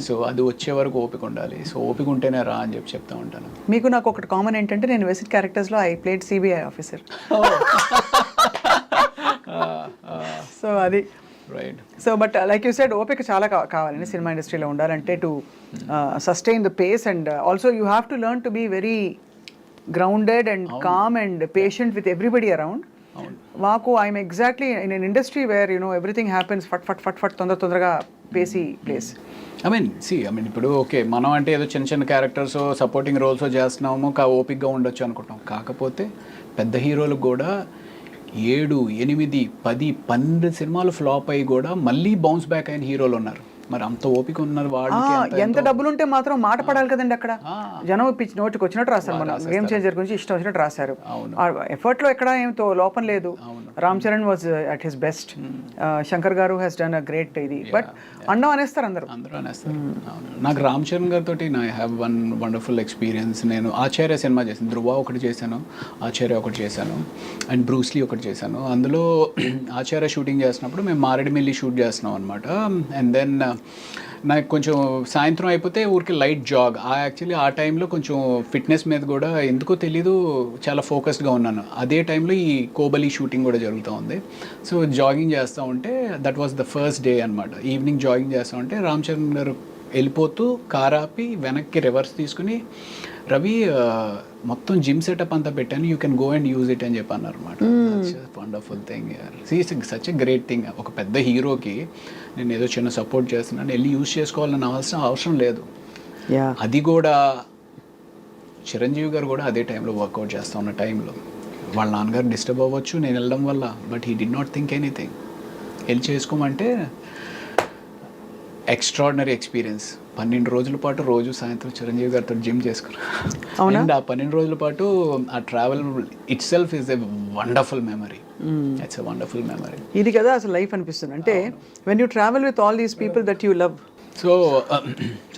సో అది వచ్చే వరకు ఓపిక ఉండాలి. సో ఓపిక ఉంటేనే రా అని చెప్తా ఉంటాను. మీకు నాకు ఒకటి కామన్ ఏంటంటే, నేను వెసిట్ క్యారెక్టర్స్లో I played CBI officer. So అది right. So but like you said, ఓపిక చాలా కావాలండి సినిమా ఇండస్ట్రీలో ఉండాలంటే, to sustain the pace. And also you have to learn to be very grounded and calm and patient with everybody around. మాకు I'm exactly in an industry where everything happens fast తొందరగా pacey place. I mean ఇప్పుడు okay, మనం అంటే ఏదో చిన్న characters supporting roles చేస్తున్నాము, ఓపిక్గా ఉండొచ్చు అనుకుంటాం. కాకపోతే పెద్ద హీరోలకు కూడా 7, 8, 10, 12 సినిమాలు ఫ్లాప్ అయ్యి కూడా మళ్ళీ బౌన్స్ బ్యాక్ అయిన హీరోలు ఉన్నారు. మరి అంత ఓపిక ఉన్నారు వాళ్ళకి. ఎంత డబ్బులు ఉంటే మాత్రం మాట పడాలి కదండి. అక్కడ జనం పిచ్చి నోటికి వచ్చినట్టు రాస్తారు. మన గేమ్ చేంజర్ గురించి ఇష్టం వచ్చినట్టు రాశారు. ఎఫర్ట్ లో ఎక్కడ ఏమితో లోపం లేదు. Ram Charan was at his best. Shankar గారు హ్యాస్ డన్ అ గ్రేట్ ఇది. బట్ అండం అనేస్తారు అందరూ అనేస్తారు. నాకు రామ్ చరణ్ గారితో I have one wonderful experience. నేను ఆచార్య సినిమా చేశాను, ధ్రువ ఒకటి చేశాను, ఆచార్య ఒకటి చేశాను, అండ్ బ్రూస్లీ ఒకటి చేశాను. అందులో ఆచార్య షూటింగ్ చేసినప్పుడు మేము మారేడుమిల్లి షూట్ చేస్తున్నాం అనమాట. అండ్ దెన్ నాకు కొంచెం సాయంత్రం అయిపోతే ఊరికి లైట్ జాగ్. యాక్చువల్లీ ఆ టైంలో కొంచెం ఫిట్నెస్ మీద కూడా ఎందుకో తెలీదు చాలా ఫోకస్డ్గా ఉన్నాను. అదే టైంలో ఈ కోబలి షూటింగ్ కూడా జరుగుతూ ఉంది. సో జాగింగ్ చేస్తూ ఉంటే, that was the first day అనమాట. ఈవినింగ్ జాగింగ్ చేస్తూ ఉంటే రామ్ చరణ్ గారు వెళ్ళిపోతూ కార్ ఆపి వెనక్కి రివర్స్ తీసుకుని రవి మొత్తం జిమ్ సెటప్ అంతా పెట్టాను, you can go and use it అని చెప్పి అన్నారు అనమాట. Wonderful thing, such a great thing. ఒక పెద్ద హీరోకి నేను ఏదో చిన్న సపోర్ట్ చేస్తున్నాను, వెళ్ళి యూజ్ చేసుకోవాలని అవసరం లేదు. అది కూడా చిరంజీవి గారు కూడా అదే టైంలో వర్కౌట్ చేస్తూ ఉన్న టైంలో వాళ్ళ నాన్నగారు డిస్టర్బ్ అవ్వచ్చు నేను వెళ్ళడం వల్ల, but he did not think anything. వెళ్ళి చేసుకోమంటే ఎక్స్ట్రాడినరీ ఎక్స్పీరియన్స్. 12 రోజుల పాటు రోజు సాయంత్రం చిరంజీవి గారితో జిమ్ చేసుకున్నాను. అండ్ ఆ 12 రోజుల పాటు ఆ travel it self is a wonderful memory. It's a wonderful memory. ఇది కదా అసలు లైఫ్ అనిపిస్తుంది. అంటే when you travel with all these people that you love.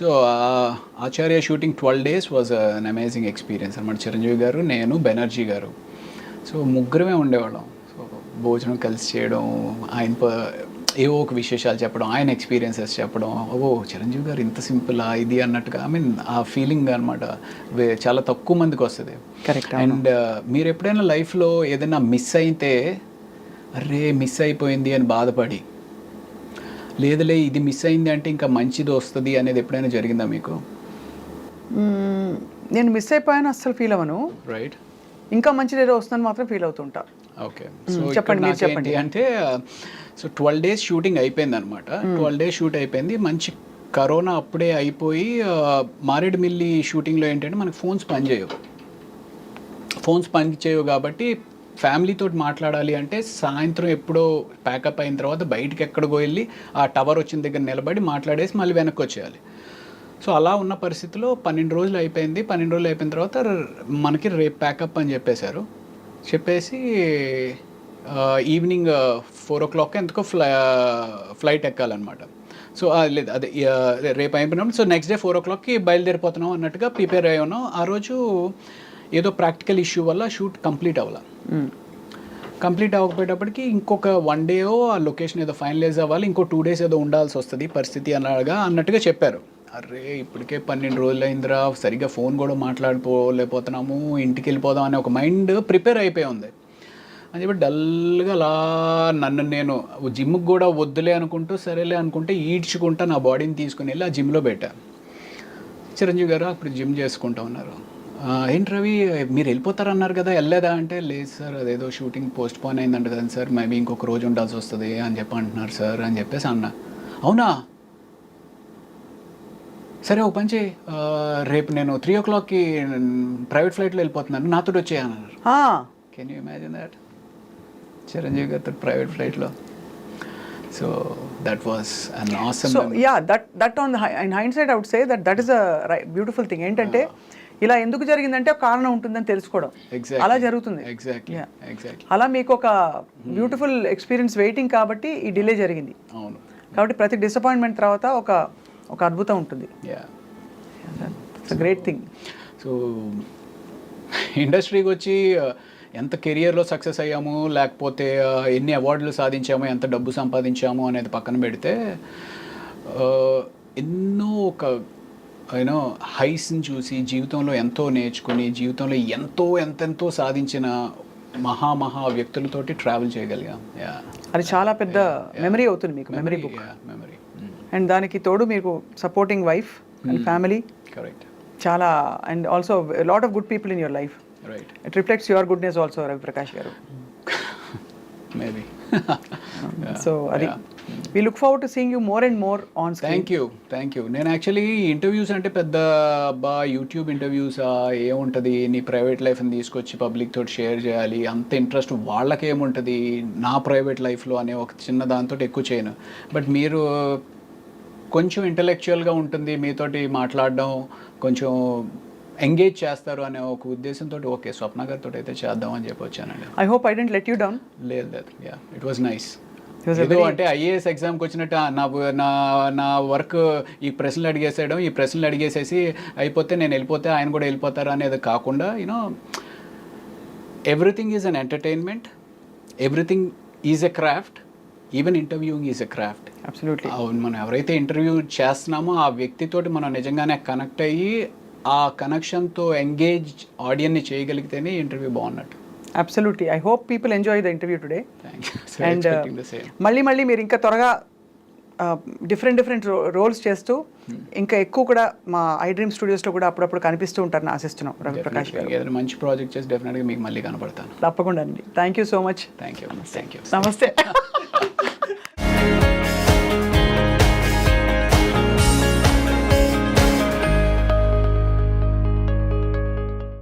So Acharya shooting 12 days was an amazing experience అనమాట. చిరంజీవి గారు, నేను, బెనర్జీ గారు, సో ముగ్గురమే ఉండేవాళ్ళం. సో భోజనం కలిసి చేయడం, ఆయన ఏవో ఒక విశేషాలు చెప్పడం, ఆయన ఎక్స్పీరియన్సెస్ చెప్పడం, ఓ చిరంజీవి గారు ఇంత సింపులా ఇది అన్నట్టుగా. ఐ మీన్ ఆ ఫీలింగ్ అనమాట చాలా తక్కువ మందికి వస్తుంది. కరెక్ట్. అండ్ మీరు ఎప్పుడైనా లైఫ్లో ఏదైనా మిస్ అయితే అరే మిస్ అయిపోయింది అని బాధపడి, లేదులే ఇది మిస్ అయింది అంటే ఇంకా మంచిది వస్తుంది అనేది ఎప్పుడైనా జరిగిందా మీకు? నేను మిస్ అయిపోయాను అస్సలు ఫీల్ అవ్వను. రైట్. ఇంకా మంచిది ఏదో వస్తుందని మాత్రం ఫీల్ అవుతుంటా. ఓకే. సో చెప్పండి అంటే సో 12 days షూటింగ్ అయిపోయింది అనమాట. 12 days షూట్ అయిపోయింది. మంచి కరోనా అప్పుడే అయిపోయి మారేడుమిల్లి షూటింగ్లో ఏంటంటే మనకు ఫోన్స్ పనిచేయవు కాబట్టి ఫ్యామిలీతో మాట్లాడాలి అంటే సాయంత్రం ఎప్పుడో ప్యాకప్ అయిన తర్వాత బయటికి ఎక్కడికో వెళ్ళి ఆ టవర్ వచ్చిన దగ్గర నిలబడి మాట్లాడేసి మళ్ళీ వెనక్కి వచ్చేయాలి. సో అలా ఉన్న పరిస్థితిలో 12 రోజులు అయిపోయింది. 12 రోజులు అయిపోయిన తర్వాత మనకి రేపు ప్యాకప్ అని చెప్పేసి ఈవినింగ్ 4 o'clock ఎందుకో ఫ్లైట్ ఎక్కాలన్నమాట. సో లేదు అదే రేపు అయిపోయినప్పుడు సో నెక్స్ట్ డే 4 o'clockకి బయలుదేరిపోతున్నాం అన్నట్టుగా ప్రిపేర్ అయ్యి ఉన్నాం. ఆ రోజు ఏదో ప్రాక్టికల్ ఇష్యూ వల్ల షూట్ కంప్లీట్ అవ్వకపోయేటప్పటికి ఇంకొక 1 day ఆ లొకేషన్ ఏదో ఫైనలైజ్ అవ్వాలి, ఇంకో 2 days ఏదో ఉండాల్సి వస్తుంది పరిస్థితి అన్నట్టుగా చెప్పారు. అరే ఇప్పటికే 12 రోజులు అయిందిరా, సరిగ్గా ఫోన్ కూడా మాట్లాడుకోలేకపోతున్నాము, ఇంటికి వెళ్ళిపోదాం అనే ఒక మైండ్ ప్రిపేర్ అయిపోయి ఉంది అని చెప్పి డల్గా అలా నన్ను నేను జిమ్కి కూడా వద్దులే అనుకుంటూ సరేలే అనుకుంటే ఈడ్చుకుంటా నా బాడీని తీసుకుని వెళ్ళి ఆ జిమ్లో పెట్టా. చిరంజీవి గారు అప్పుడు జిమ్ చేసుకుంటా ఉన్నారు. ఏంటి రవి మీరు వెళ్ళిపోతారన్నారు కదా, వెళ్ళలేదా అంటే లేదు సార్ అదేదో షూటింగ్ పోస్ట్ పోన్ అయిందంట కదా సార్, మేబీ ఇంకొక రోజు ఉండాల్సి వస్తుంది అని చెప్పి అంటున్నారు సార్ అని చెప్పేసి అన్నా. అవునా సరే ఓ పని చేయి, రేపు నేను 3 o'clockకి ప్రైవేట్ ఫ్లైట్లో వెళ్ళిపోతున్నాను, నాతో వచ్చేయన్నారు. Can you imagine that? Chiranjeevi గారితో ప్రైవేట్ ఫ్లైట్లో. So that was an awesome. So yeah that on in hindsight I would say that is a beautiful thing. ఏంటంటే ఇలా ఎందుకు జరిగిందంటే ఒక కారణం ఉంటుందని తెలుసుకోవడం, అలా జరుగుతుంది. అలా మీకు ఒక బ్యూటిఫుల్ ఎక్స్పీరియన్స్ వెయిటింగ్ కాబట్టి ఈ డిలే జరిగింది. అవును. కాబట్టి ప్రతి డిసప్పాయింట్మెంట్ తర్వాత ఒక అద్భుతం ఉంటుంది. It's a great thing. So ఇండస్ట్రీకి వచ్చి ఎంత కెరియర్లో సక్సెస్ అయ్యాము, లేకపోతే ఎన్ని అవార్డులు సాధించాము, ఎంత డబ్బు సంపాదించాము అనేది పక్కన పెడితే ఎన్నో ఒక యూనో హైస్ని చూసి జీవితంలో ఎంతో నేర్చుకుని జీవితంలో ఎంతెంతో సాధించిన మహా వ్యక్తులతోటి ట్రావెల్ చేయగలిగాం. అది చాలా పెద్ద మెమరీ అవుతుంది మీకు, మెమరీ బుక్. మెమరీ. అండ్ దానికి తోడు మీకు supporting wife and family. Correct. చాలా and also lot of good people in your life. Right. It reflects your goodness also, Ravi Prakash garu. Maybe. So Adi, we look forward to seeing you more and more on screen. Thank you. నేను actually interviews అంటే పెద్ద YouTube interviews ఏముంటుంది, నీ private లైఫ్ని తీసుకొచ్చి public తోటి share చేయాలి అంత ఇంట్రెస్ట్ వాళ్ళకి ఏముంటుంది నా ప్రైవేట్ లైఫ్లో అనే ఒక చిన్న దాంతో ఎక్కువ చేయను. బట్ మీరు కొంచెం ఇంటలెక్చువల్గా ఉంటుంది, మీతోటి మాట్లాడడం కొంచెం ఎంగేజ్ చేస్తారు అనే ఒక ఉద్దేశంతో ఓకే స్వప్న గారితో అయితే చేద్దాం అని చెప్పి వచ్చానండి. I hope I didn't let you down. లేదు ఇట్ వాజ్ నైస్. అంటే ఐఏఎస్ ఎగ్జామ్కి వచ్చినట్టు నా వర్క్ ఈ ప్రశ్నలు అడిగేసేసి అయిపోతే నేను వెళ్ళిపోతే ఆయన కూడా వెళ్ళిపోతారు అనేది కాకుండా you know everything is an entertainment, everything is a craft, even interviewing is a craft. Absolutely. అవును, మనం ఎవరైతే ఇంటర్వ్యూ చేస్తున్నామో ఆ వ్యక్తితోటి మనం నిజంగానే కనెక్ట్ అయ్యి ఆ కనెక్షన్తో ఎంగేజ్ ఆడియన్ని చేయగలిగితేనే ఇంటర్వ్యూ బాగున్నట్టు. Absolutely. I hope people enjoy the interview today. And మళ్ళీ మీరు ఇంకా త్వరగా డిఫరెంట్ రోల్స్ చేస్తూ ఇంకా ఎక్కువ కూడా మా ఐ డ్రీమ్ స్టూడియోస్లో కూడా అప్పుడప్పుడు కనిపిస్తూ ఉంటారని ఆశిస్తున్నాం రవి ప్రకాష్ గారు. ఏదైనా మంచి ప్రాజెక్ట్ చేసి డెఫినెట్గా మీకు మళ్ళీ కనపడతాను. తప్పకుండా అండి. Thank you so much. Thank you. నమస్తే.